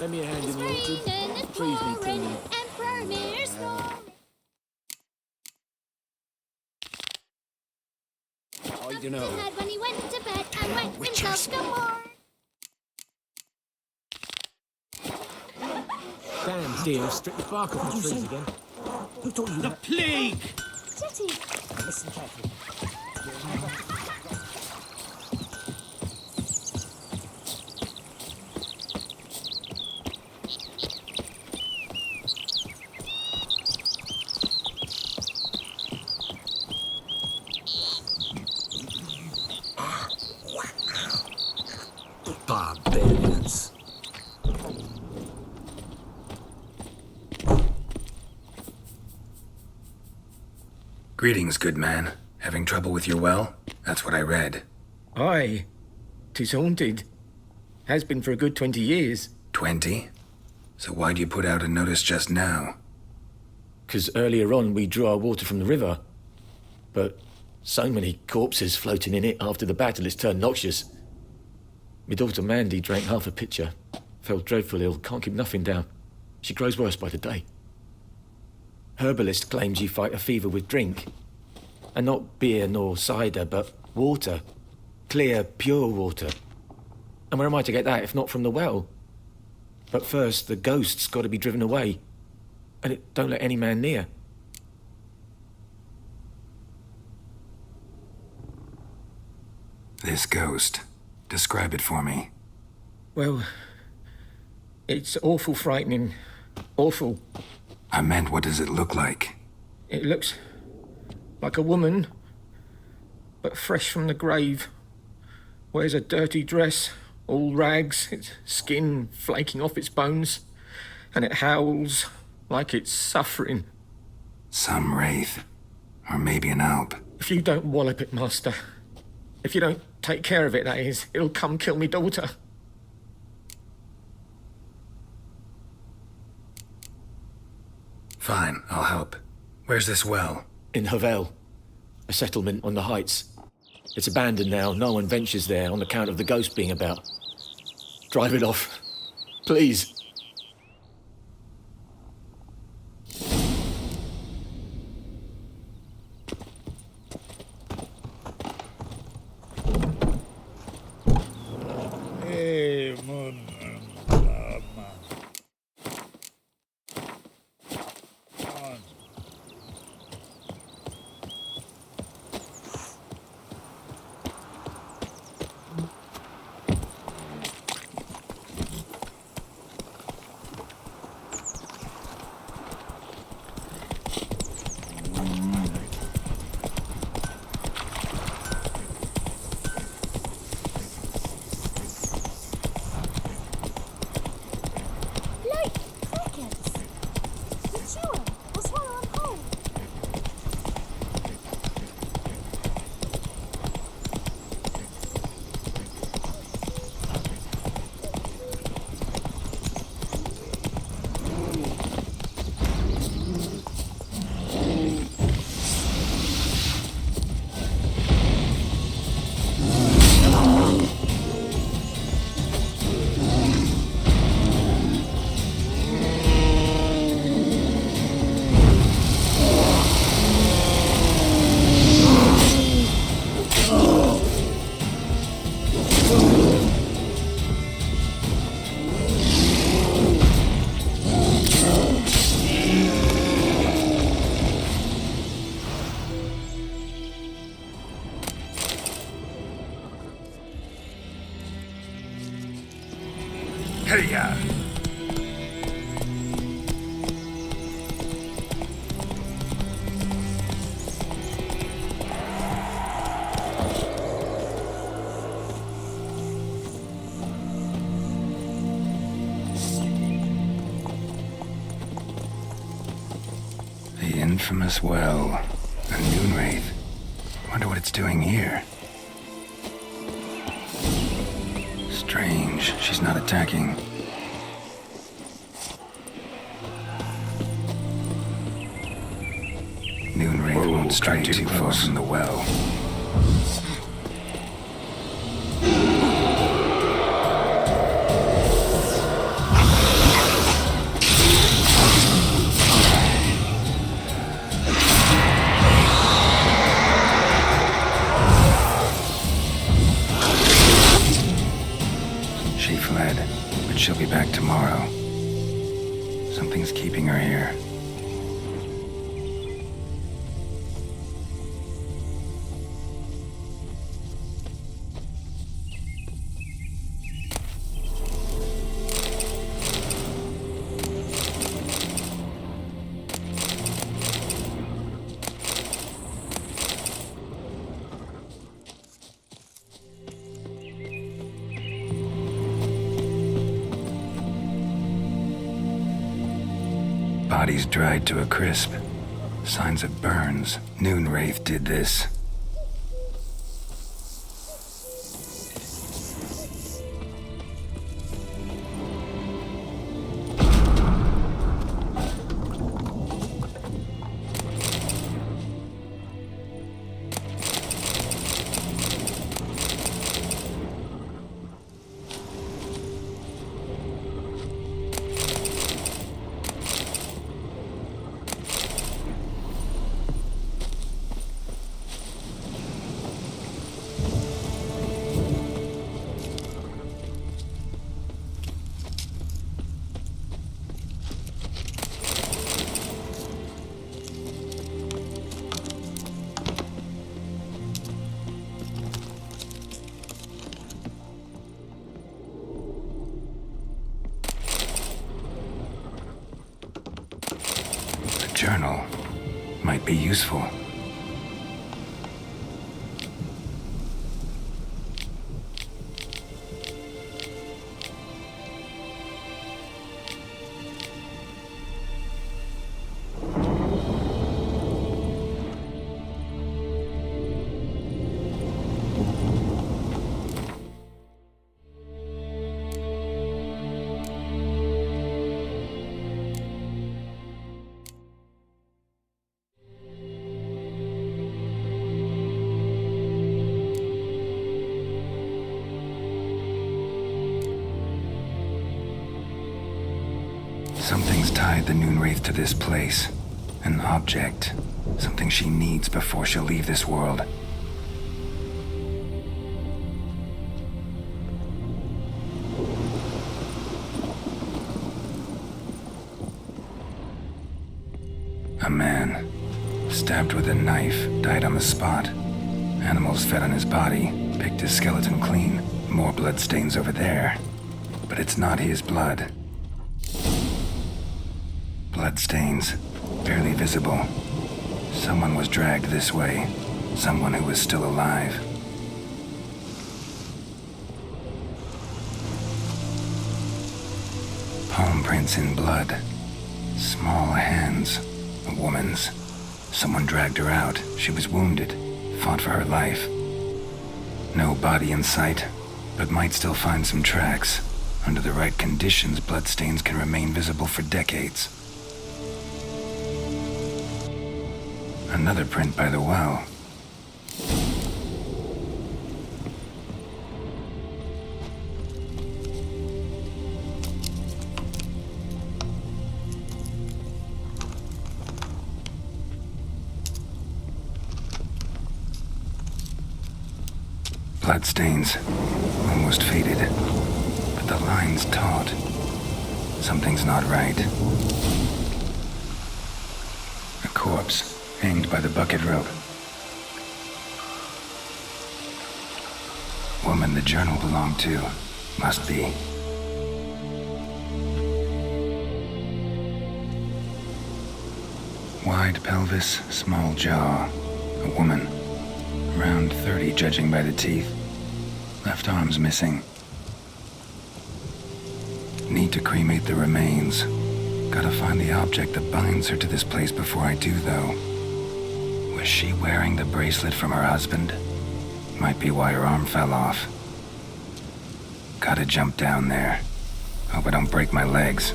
Lend me a hand in the orchard. Trees need pruning. Emperor Mir snoring. I don't know. Had when he went to bed and went himself some more. Damn deer, stripped the bark off the trees again. Who told you The that? plague! Jetty. Listen carefully. Barbarians. Greetings, good man. Having trouble with your well? That's what I read. Aye. 'Tis haunted. Has been for a good 20 years. 20? So why'd you put out a notice just now? 'Cause earlier on we drew our water from the river. But so many corpses floating in it after the battle it's turned noxious. My daughter Mandy drank half a pitcher. Fell dreadful ill, can't keep nothing down. She grows worse by the day. Herbalist claims you fight a fever with drink. And not beer nor cider, but water. Clear, pure water. And where am I to get that if not from the well? But first, the ghost's got to be driven away. And it don't let any man near. This ghost. Describe it for me. Well, it's awful frightening. Awful. I meant, what does it look like? It looks like a woman, but fresh from the grave. Wears a dirty dress, all rags, its skin flaking off its bones, and it howls like it's suffering. Some wraith. Or maybe an alp. If you don't wallop it, Master, if you don't take care of it, that is, it'll come kill me daughter. Fine, I'll help. Where's this well? In Havel, a settlement on the heights. It's abandoned now. No one ventures there on account of the ghost being about. Drive it off, please. Hey-ya! The infamous well. A noon wraith. Wonder what it's doing here. Strange, she's not attacking. Noon wraith won't stray too far from the well. She fled, but she'll be back tomorrow. Something's keeping her here. Bodies dried to a crisp. Signs of burns. Noon wraith did this. Journal might be useful. Something's tied the Noon Wraith to this place. An object. Something she needs before she'll leave this world. A man, stabbed with a knife, died on the spot. Animals fed on his body, picked his skeleton clean. More bloodstains over there. But it's not his blood. Bloodstains, barely visible. Someone was dragged this way. Someone who was still alive. Palm prints in blood. Small hands. A woman's. Someone dragged her out. She was wounded. Fought for her life. No body in sight, but might still find some tracks. Under the right conditions, bloodstains can remain visible for decades. Another print by the well. Bloodstains, almost faded, but the line's taut. Something's not right. A corpse. Hanged by the bucket rope. Woman the journal belonged to. Must be. Wide pelvis, small jaw. A woman. Around 30 judging by the teeth. Left arm's missing. Need to cremate the remains. Gotta find the object that binds her to this place before I do, though. Was she wearing the bracelet from her husband? Might be why her arm fell off. Gotta jump down there. Hope I don't break my legs.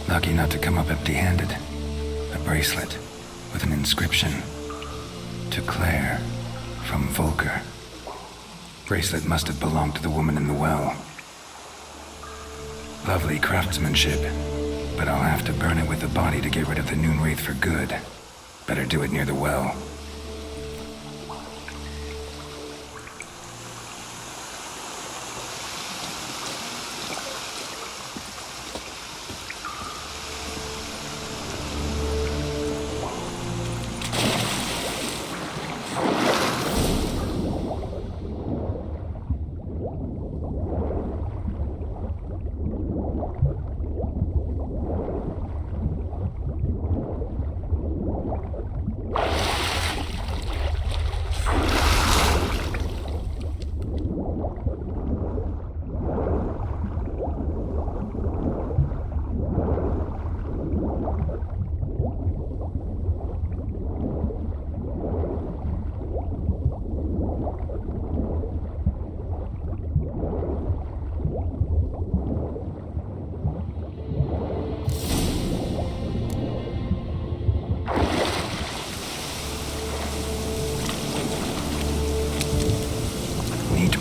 Lucky not to come up empty-handed. A bracelet with an inscription. To Claire, from Volker. Bracelet must have belonged to the woman in the well. Lovely craftsmanship, but I'll have to burn it with the body to get rid of the Noon Wraith for good. Better do it near the well.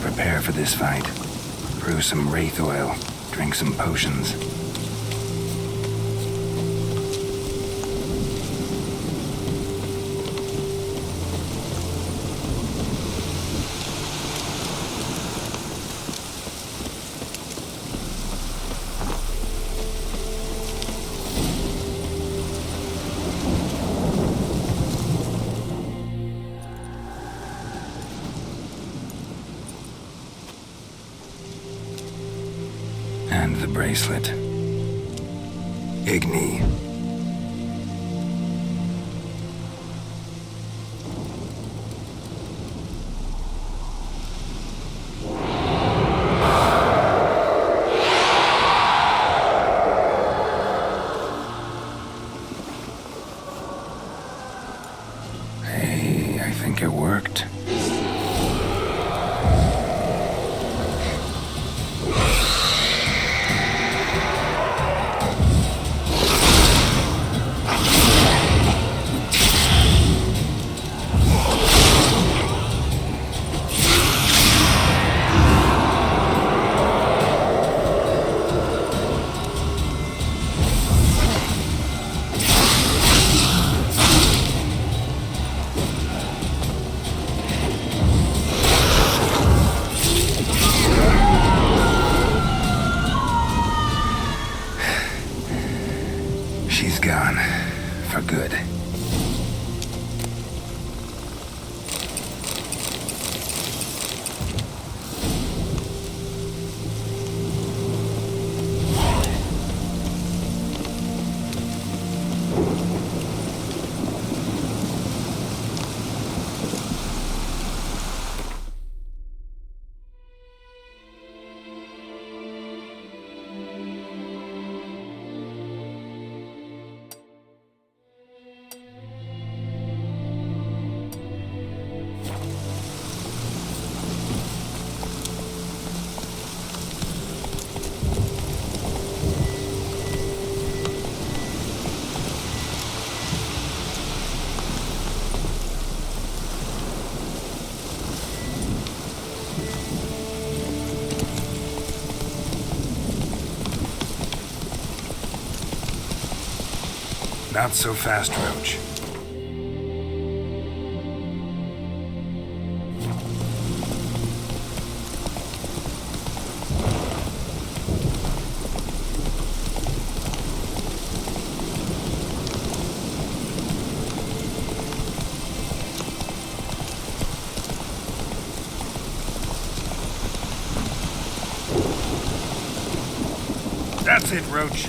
Prepare for this fight. Brew some wraith oil. Drink some potions. And the bracelet. Igni. Hey, I think it worked. Not so fast, Roach. That's it, Roach.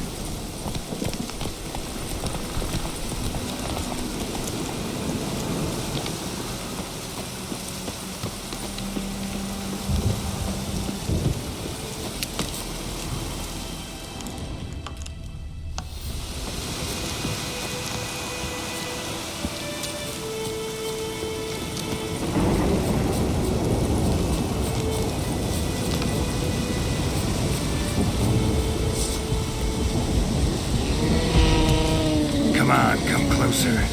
Come on, come closer.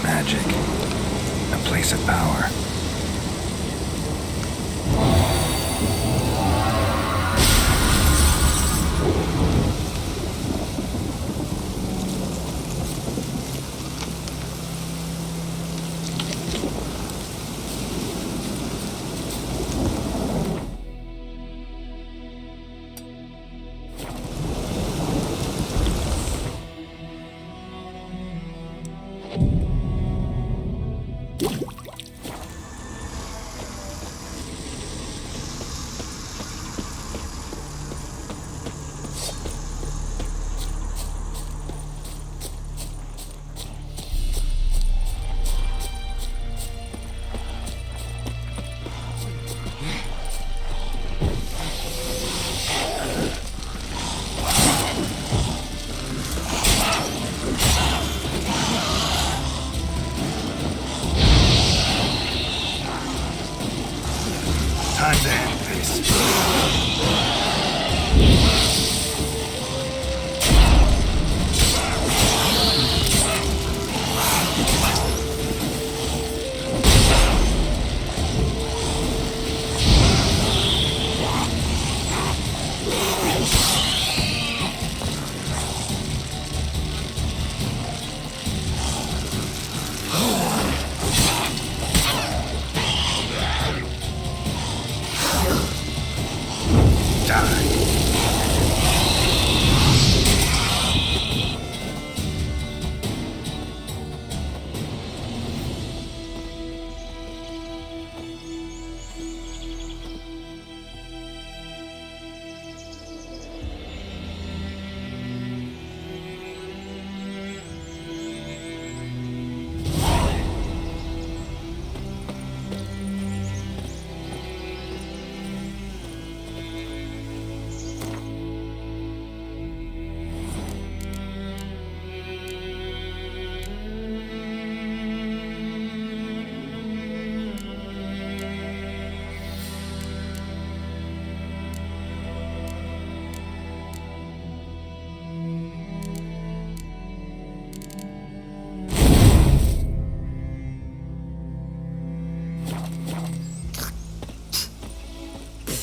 Magic. A place of power. Time to end this.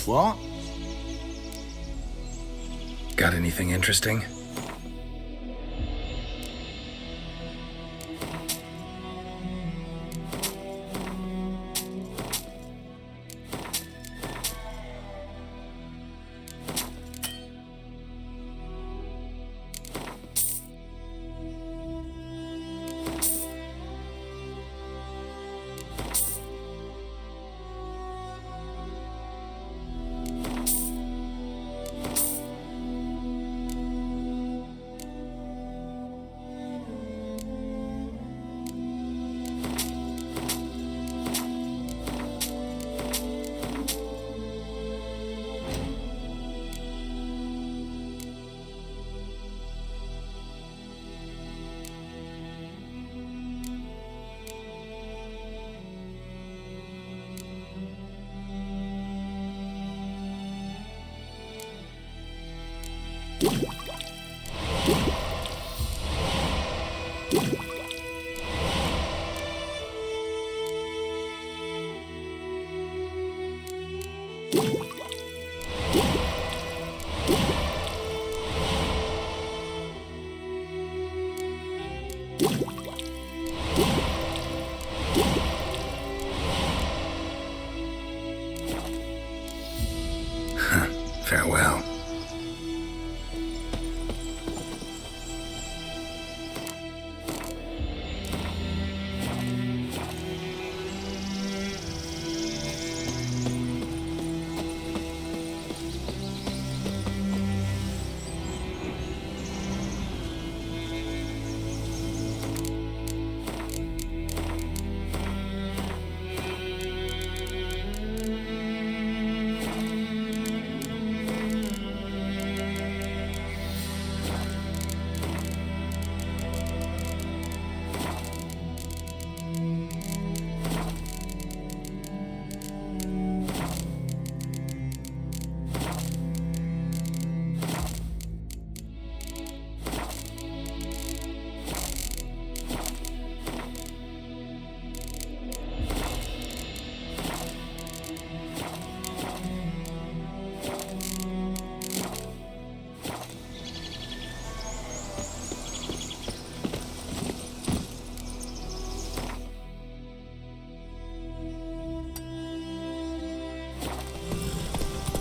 What? Got anything interesting?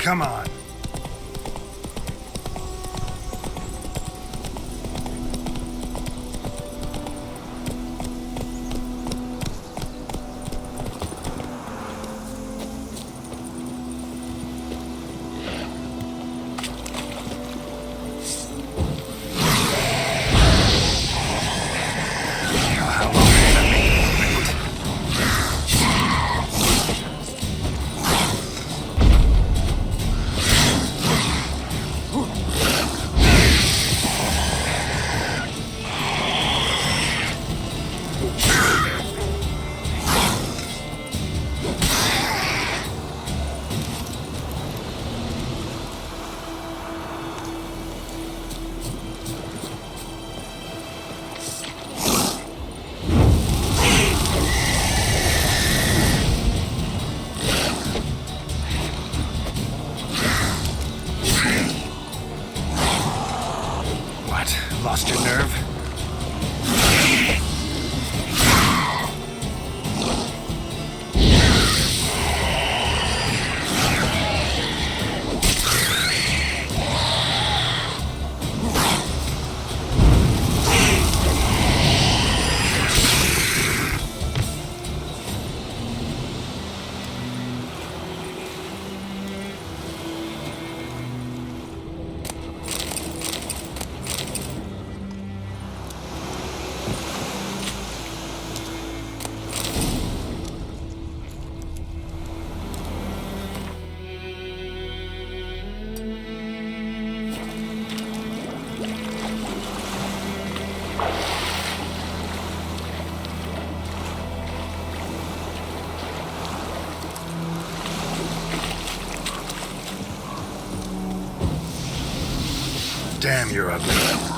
Come on. Lost your nerve? Damn, you're ugly.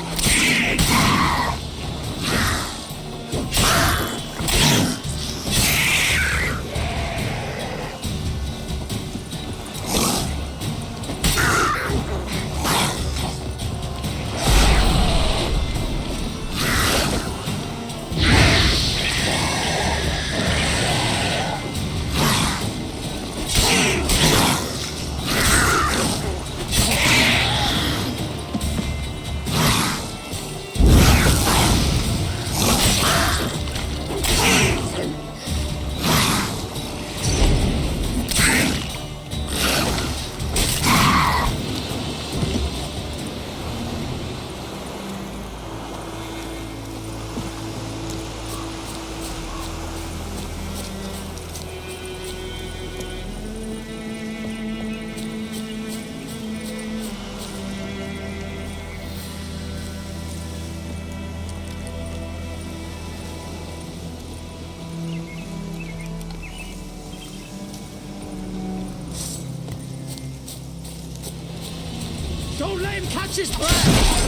Don't let him catch his breath!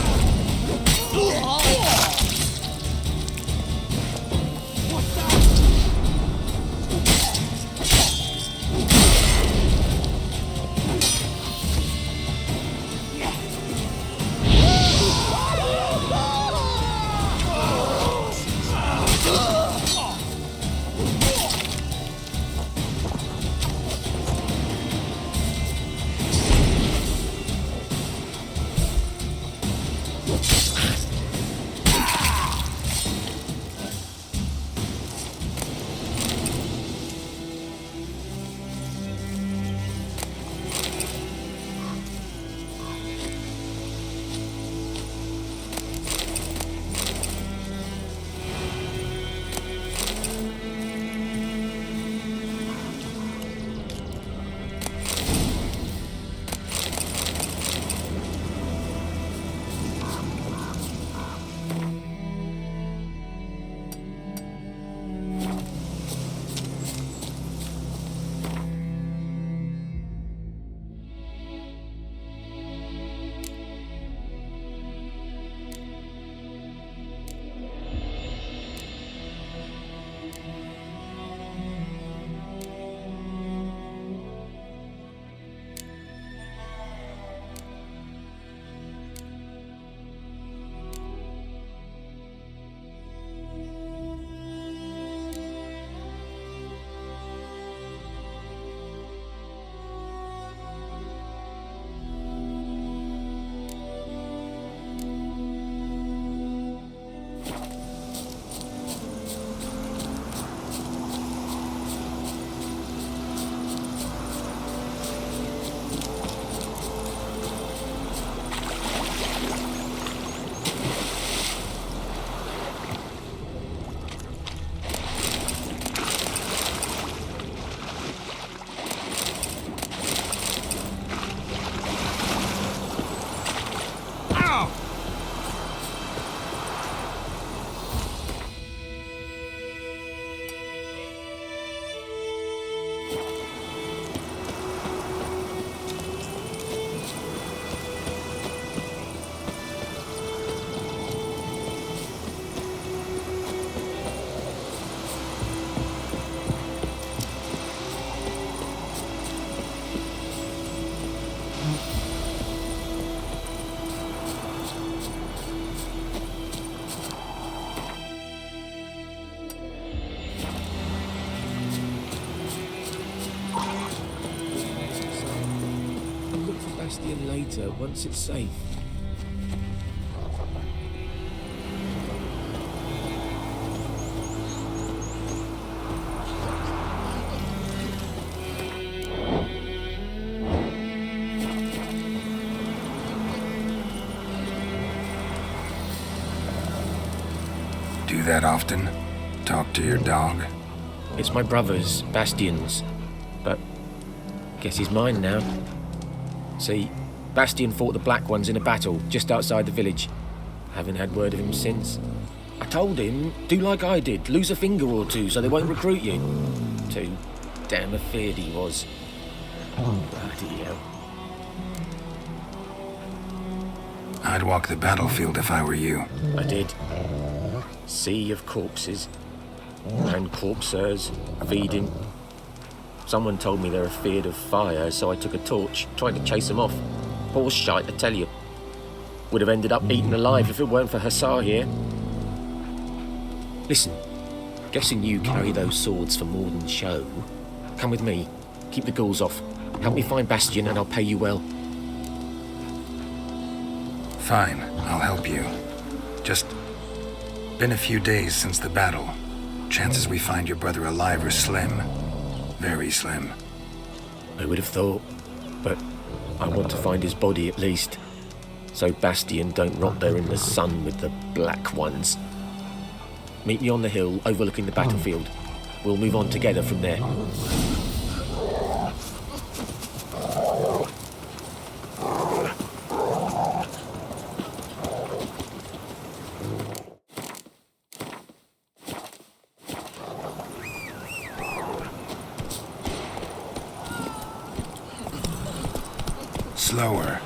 Now! Look for Bastion later, once it's safe. Do that often? Talk to your dog? It's my brother's, Bastion's. But guess he's mine now. See, Bastion fought the Black Ones in a battle just outside the village. Haven't had word of him since. I told him, do like I did, lose a finger or two so they won't recruit you. Too damn afeard he was. Bloody hell. I'd walk the battlefield if I were you. I did. Sea of corpses. And corpsers, feeding. Someone told me they're afeard of fire, so I took a torch, tried to chase them off. Horse shite, I tell you. Would have ended up eaten alive if it weren't for Hussar here. Listen, guessing you carry those swords for more than show. Come with me, keep the ghouls off. Help me find Bastion and I'll pay you well. Fine, I'll help you. Just been a few days since the battle. Chances we find your brother alive are slim. Very slim. I would have thought, but I want to find his body at least. So Bastion don't rot there in the sun with the Black Ones. Meet me on the hill overlooking the battlefield. We'll move on together from there. Slower.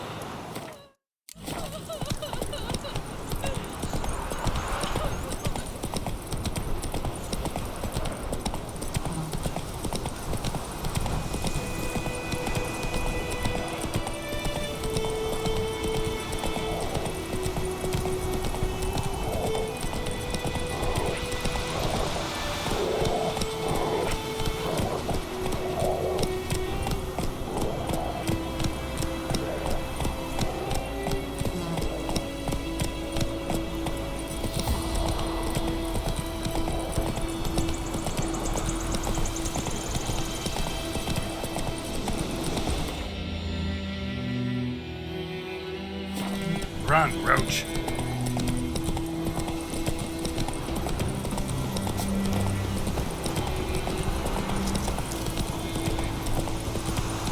Run, Roach.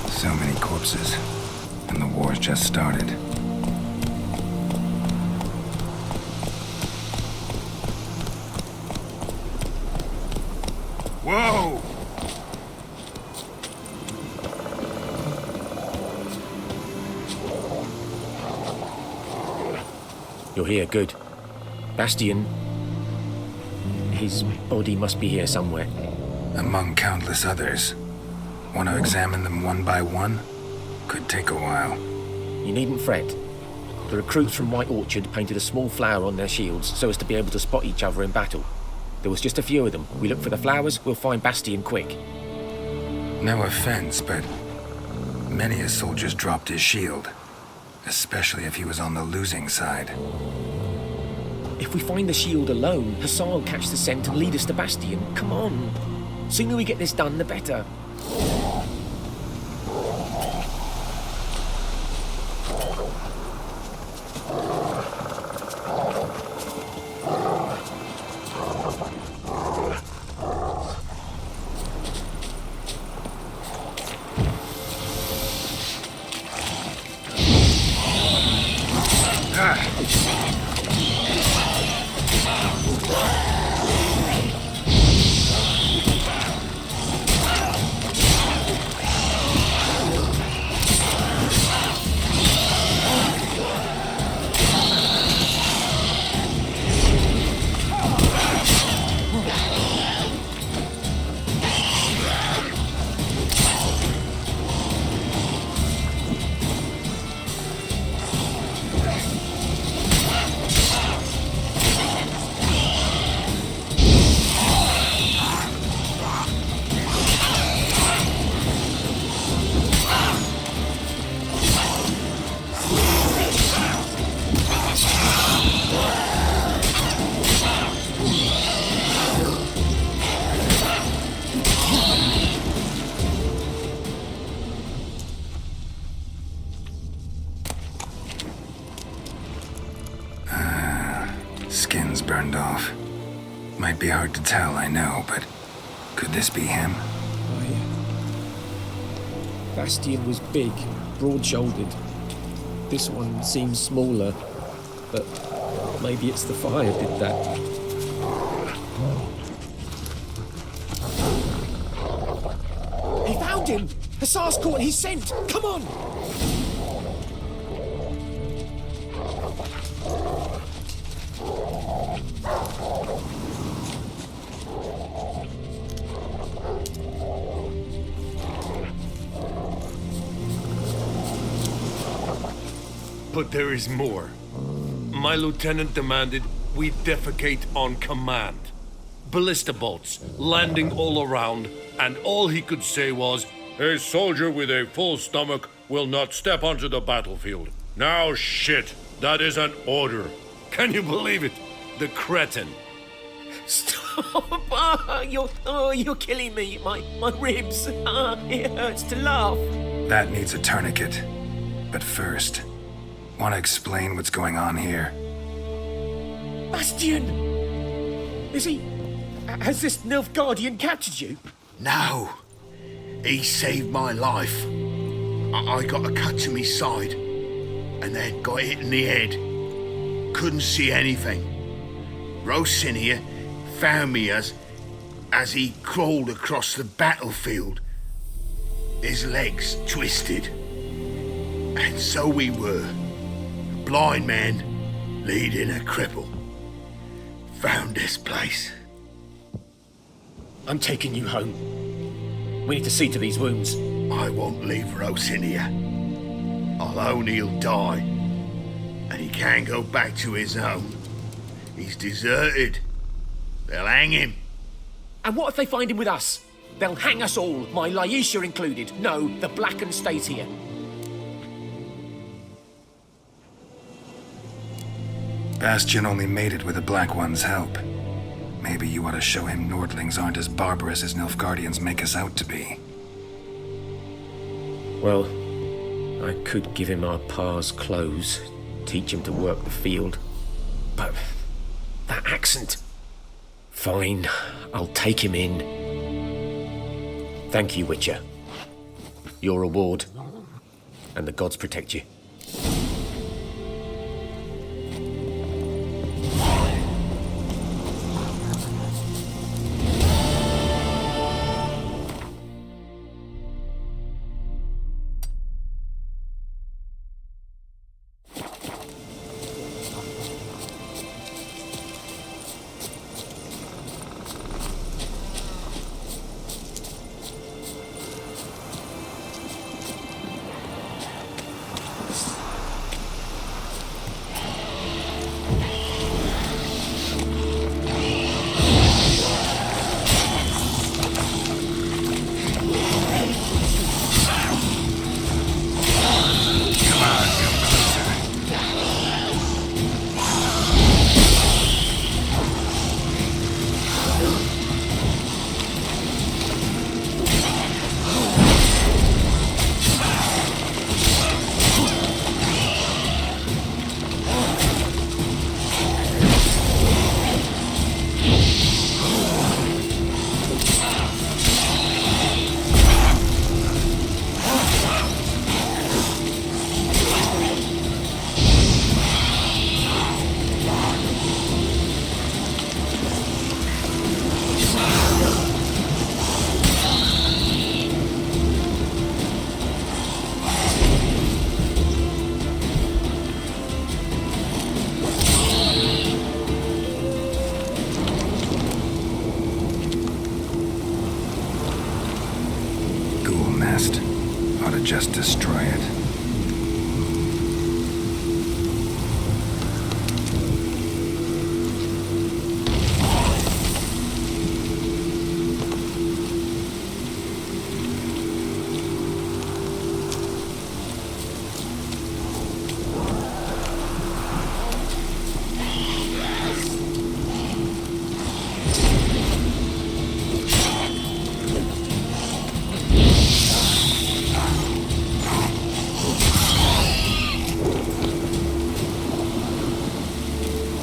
So many corpses, and the war's just started. Whoa! You're here, good. Bastion... his body must be here somewhere. Among countless others. Want to examine them one by one? Could take a while. You needn't fret. The recruits from White Orchard painted a small flower on their shields so as to be able to spot each other in battle. There was just a few of them. We look for the flowers, we'll find Bastion quick. No offense, but many a soldier's dropped his shield. Especially if he was on the losing side. If we find the shield alone, Hussar will catch the scent and lead us to Bastion. Come on. Sooner we get this done, the better. Skin's burned off. Might be hard to tell, I know, but could this be him? Bastian was big, broad-shouldered. This one seems smaller, but maybe it's the fire did that. He found him! Hussar's caught his scent! Come on! But there is more. My lieutenant demanded we defecate on command. Ballista bolts landing all around, and all he could say was, "A soldier with a full stomach will not step onto the battlefield." Now shit, that is an order. Can you believe it? The cretin. Stop! You're killing me. My ribs. It hurts to laugh. That needs a tourniquet. But first, want to explain what's going on here? Bastian! Is he... Has this Nilfgaardian captured you? No. He saved my life. I got a cut to me side, and then got hit in the head. Couldn't see anything. Rosinia found me as he crawled across the battlefield. His legs twisted. And so we were. A blind man leading a cripple. Found this place. I'm taking you home. We need to see to these wounds. I won't leave Rosinia. Alone he'll die. And he can't go back to his home. He's deserted. They'll hang him. And what if they find him with us? They'll hang us all, my Laisha included. No, the Blackened stays here. Bastian only made it with the Black One's help. Maybe you ought to show him Nordlings aren't as barbarous as Nilfgaardians make us out to be. Well, I could give him our pa's clothes, teach him to work the field. But that accent... Fine, I'll take him in. Thank you, Witcher. Your reward. And the gods protect you. just destroy it.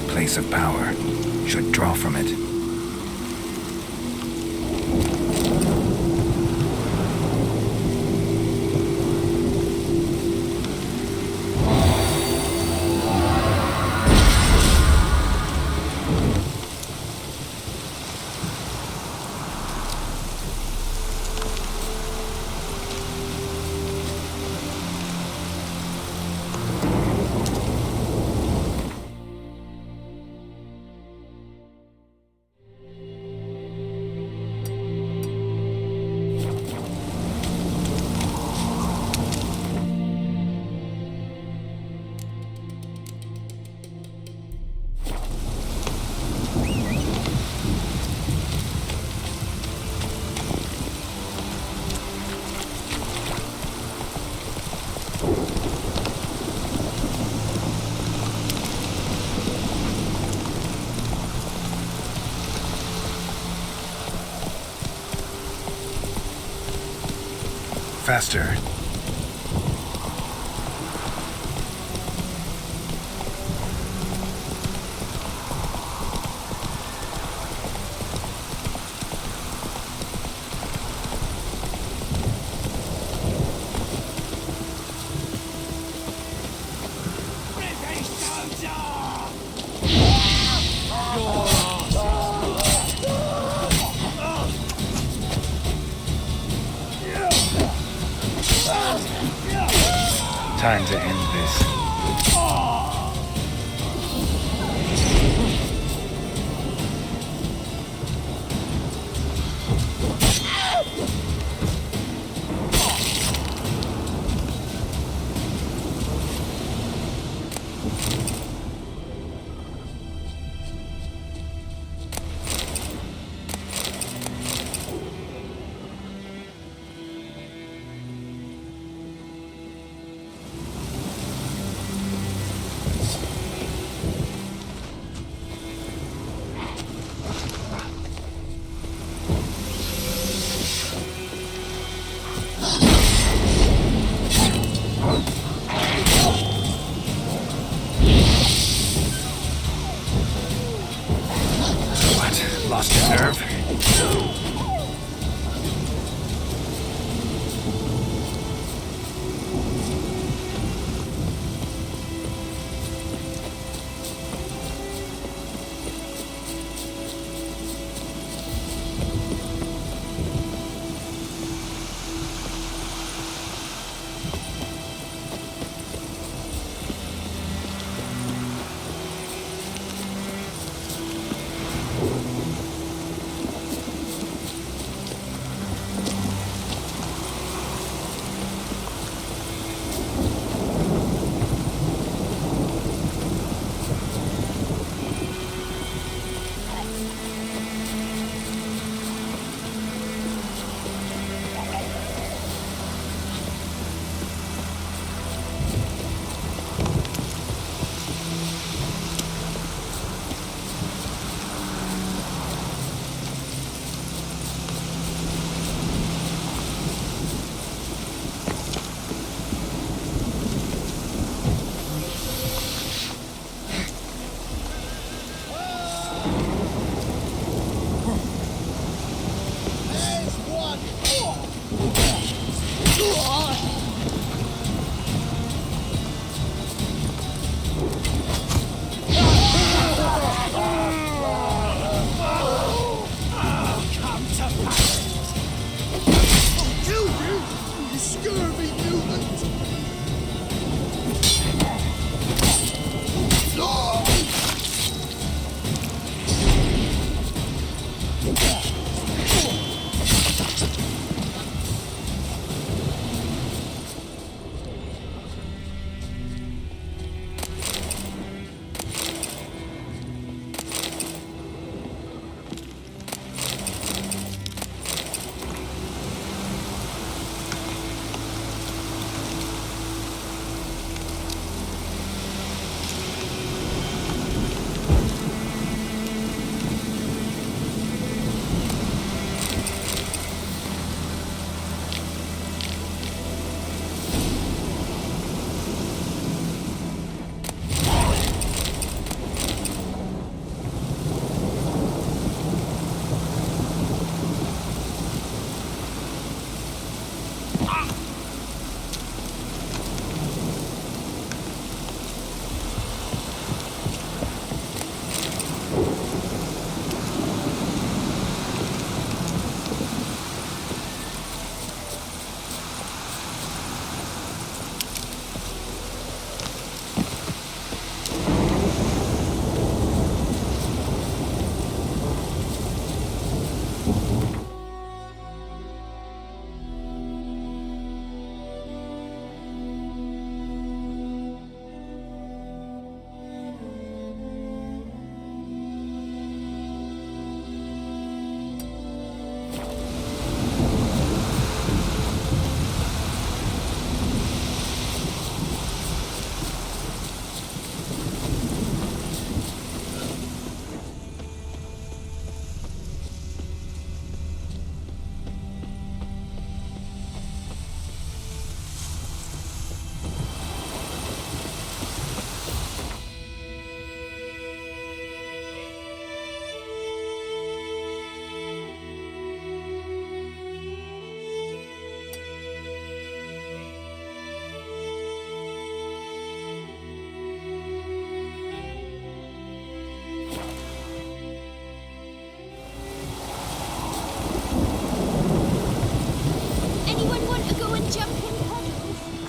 Place of power should draw from it. Faster. Time to end this. Lost your nerve?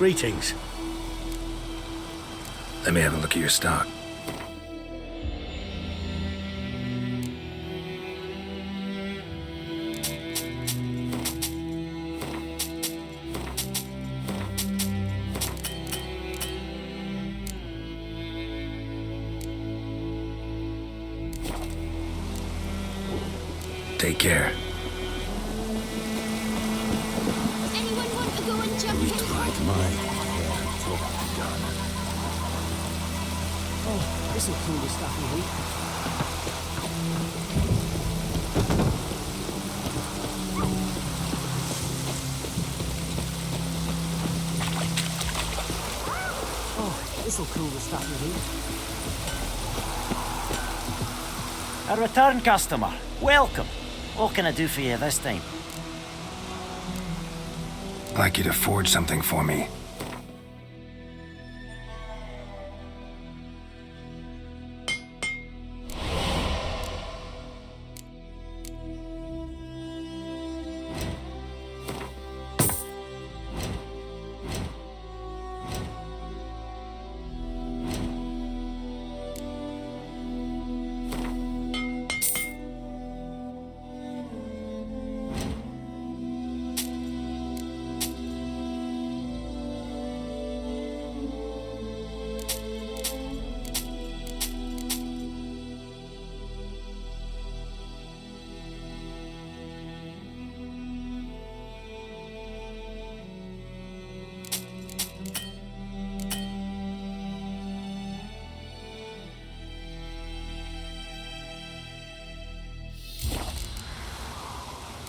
Greetings. Let me have a look at your stock. Take care. Anyone want to go and jump in? Oh, this'll cool the stuff in here. Oh, this'll cool the stuff in here. A return customer. Welcome. What can I do for you this time? I'd like you to forge something for me.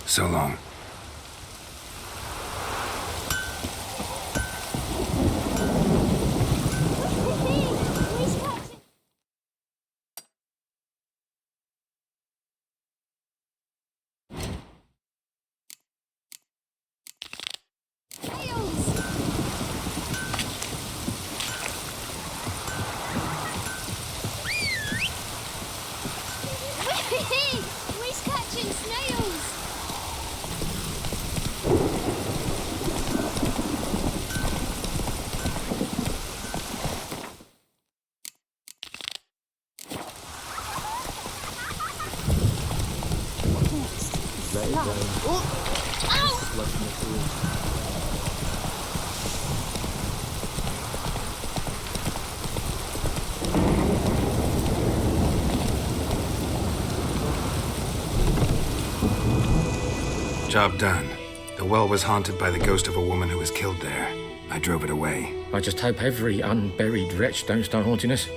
So long. We's catching snails! Job done. The well was haunted by the ghost of a woman who was killed there. I drove it away. I just hope every unburied wretch don't start haunting us.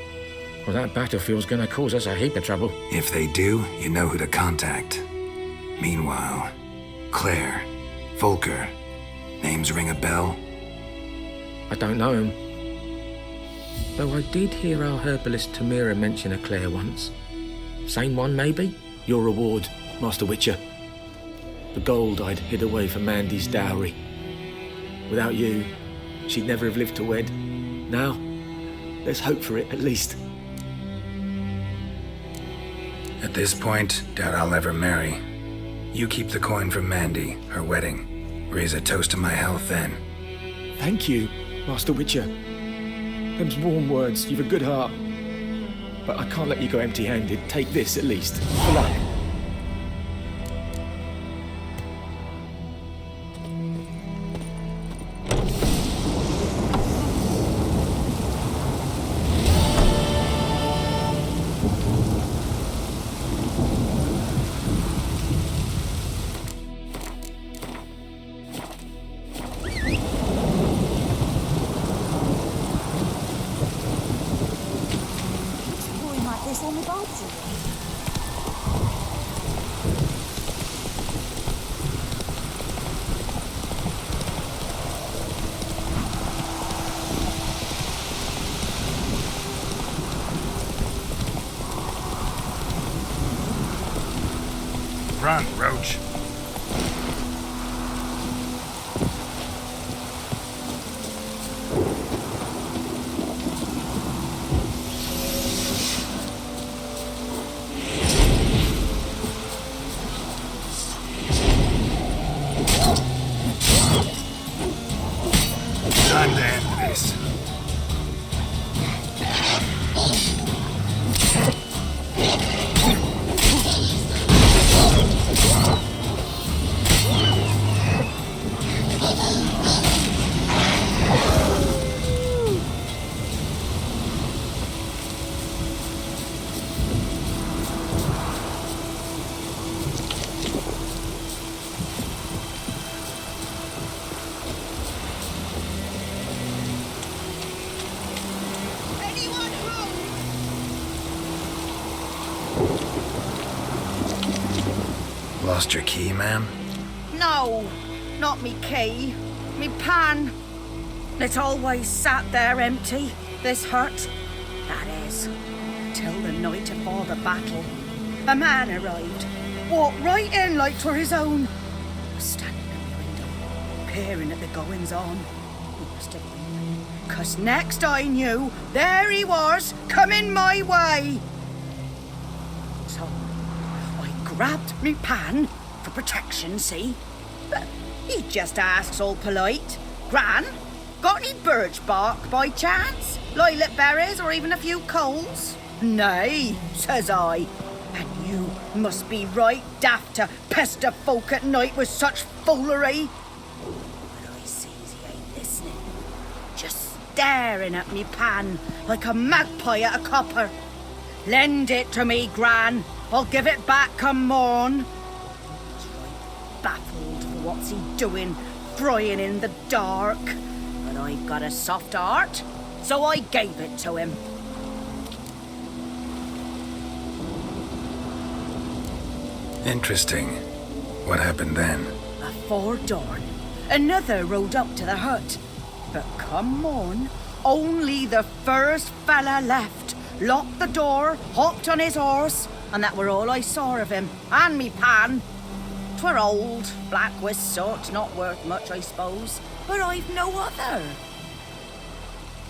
Well, that battlefield's gonna cause us a heap of trouble. If they do, you know who to contact. Meanwhile, Claire, Volker, names ring a bell? I don't know him. Though I did hear our herbalist Tamira mention a Claire once. Same one, maybe? Your reward, Master Witcher. The gold I'd hid away for Mandy's dowry. Without you, she'd never have lived to wed. Now, there's hope for it, at least. At this point, doubt I'll ever marry. You keep the coin from Mandy, her wedding. Raise a toast to my health then. Thank you, Master Witcher. Them's warm words, you've a good heart. But I can't let you go empty-handed. Take this, at least. For luck. Run, Roach. Time to Lost your key, ma'am? No, not me key. Me pan. It always sat there empty, this hut. That is, till the night afore the battle. A man arrived, walked right in like 'twere his own. Was standing at the window, peering at the goings-on. He must have been, 'cause next I knew, there he was, coming my way. So, I grabbed me pan, for protection, see? But he just asks all polite, Gran, got any birch bark by chance? Lilac berries or even a few coals? Nay, says I. And you must be right daft to pester folk at night with such foolery. But I sees he ain't listening. Just staring at me pan like a magpie at a copper. Lend it to me, Gran. I'll give it back come morn. He's right baffled for what's he doing, frying in the dark. But I've got a soft heart, so I gave it to him. Interesting. What happened then? Afore dawn, another rode up to the hut. But come morn, only the first fella left. Locked the door, hopped on his horse, and that were all I saw of him, and me pan. 'Twere old, black with soot, not worth much, I suppose, but I've no other.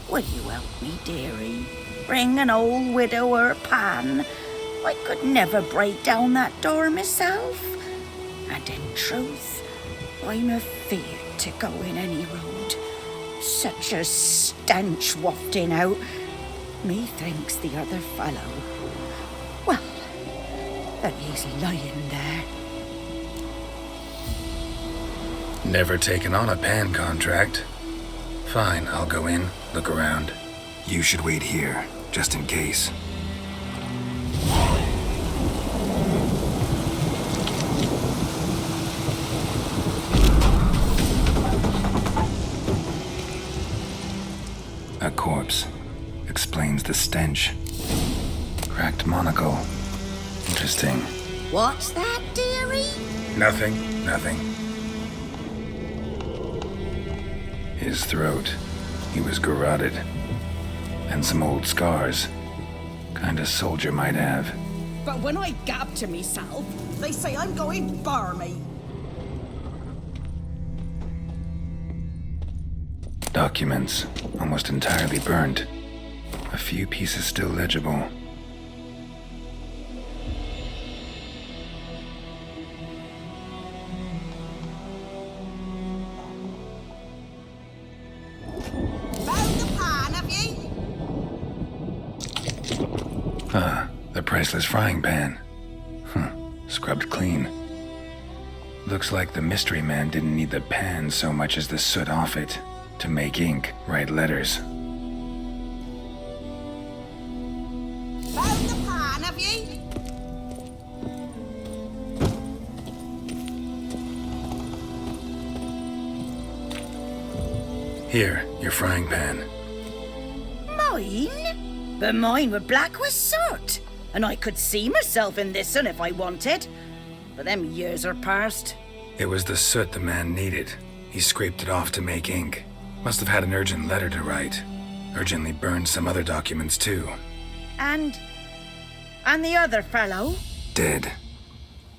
Will you help me, dearie? Bring an old widower pan. I could never break down that door myself. And in truth, I'm afeard to go in any road. Such a stench wafting out. Methinks the other fellow, well, that he's lying there. Never taken on a pan contract. Fine, I'll go in, look around. You should wait here, just in case. A corpse. Explains the stench. Cracked monocle. Interesting. What's that, dearie? Nothing. His throat. He was garroted. And some old scars. Kinda soldier might have. But when I gab to myself, they say I'm going barmy. Documents. Almost entirely burnt. A few pieces still legible. Found the pan, have ye? The priceless frying pan. Scrubbed clean. Looks like the mystery man didn't need the pan so much as the soot off it to make ink, write letters. Found the pan, have ye? Here, your frying pan. Mine? But mine were black with soot, and I could see myself in this one if I wanted. But them years are past. It was the soot the man needed. He scraped it off to make ink. Must have had an urgent letter to write. Urgently burned some other documents too. And the other fellow? Dead.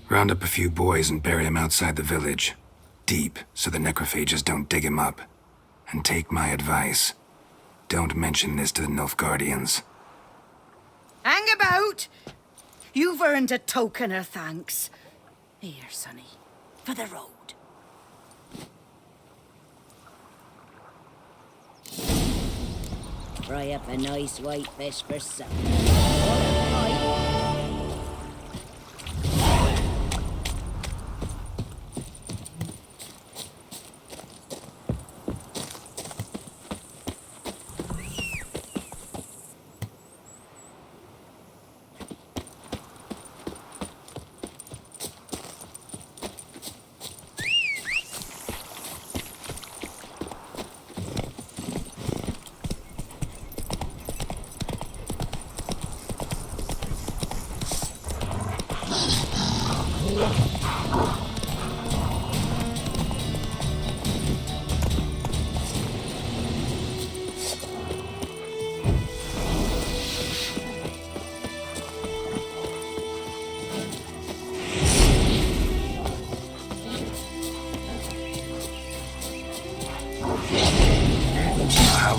Round up a few boys and bury him outside the village. Deep, so the necrophages don't dig him up. And take my advice. Don't mention this to the Nilfgaardians. Hang about! You've earned a token of thanks. Here, sonny, for the road. Fry up a nice white fish for supper.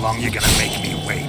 long you gonna make me wait?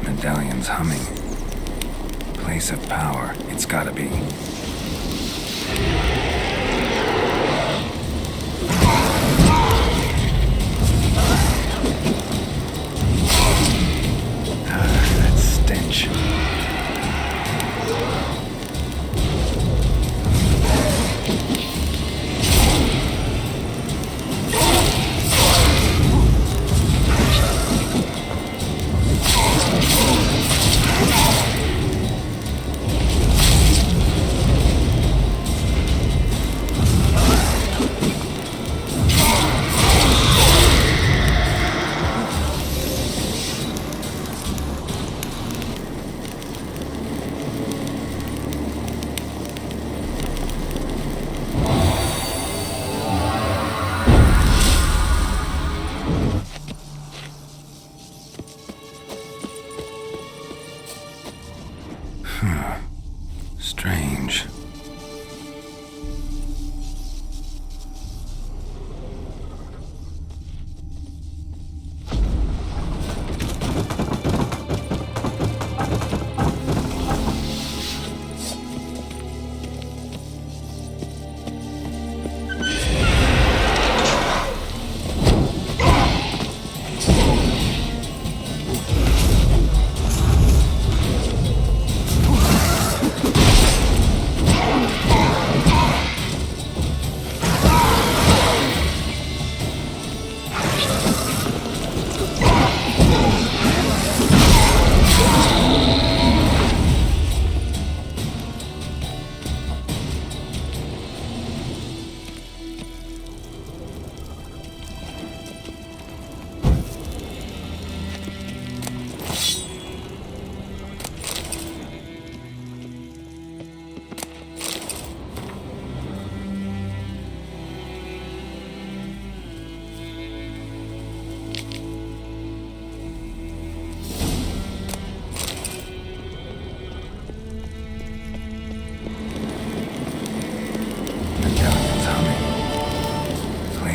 Medallion's humming. Place of power, it's gotta be. That stench. Strange.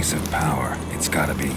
place of power. It's gotta be.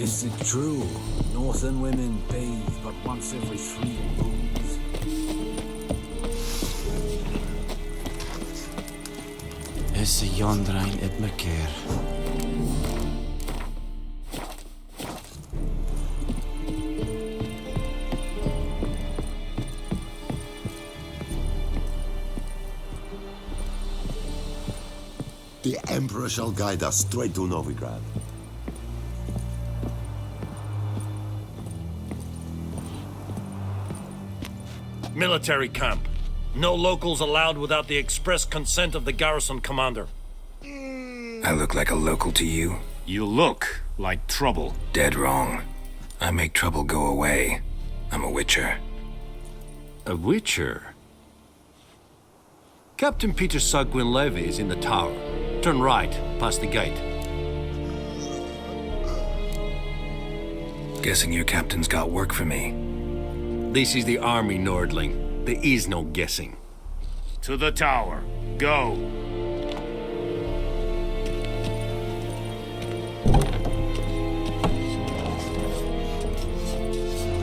Is it true? Northern women bathe but once every 3 moons. Is Jondrain het me keer? The Emperor shall guide us straight to Novigrad. Military camp. No locals allowed without the express consent of the garrison commander. I look like a local to you? You look like trouble. Dead wrong. I make trouble go away. I'm a witcher. A witcher? Captain Peter Sagwin Levy is in the tower. Turn right, past the gate. Guessing your captain's got work for me. This is the army, Nordling. There is no guessing. To the tower. Go.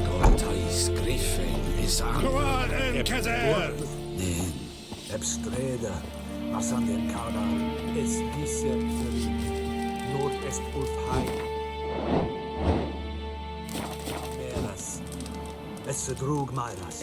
GOTY's griffin is aan. Kwaad en kezer! Nee, heb streden. Maar aan de koude is diese Noordwest Ulfheim. Meras. Beste droog Myras.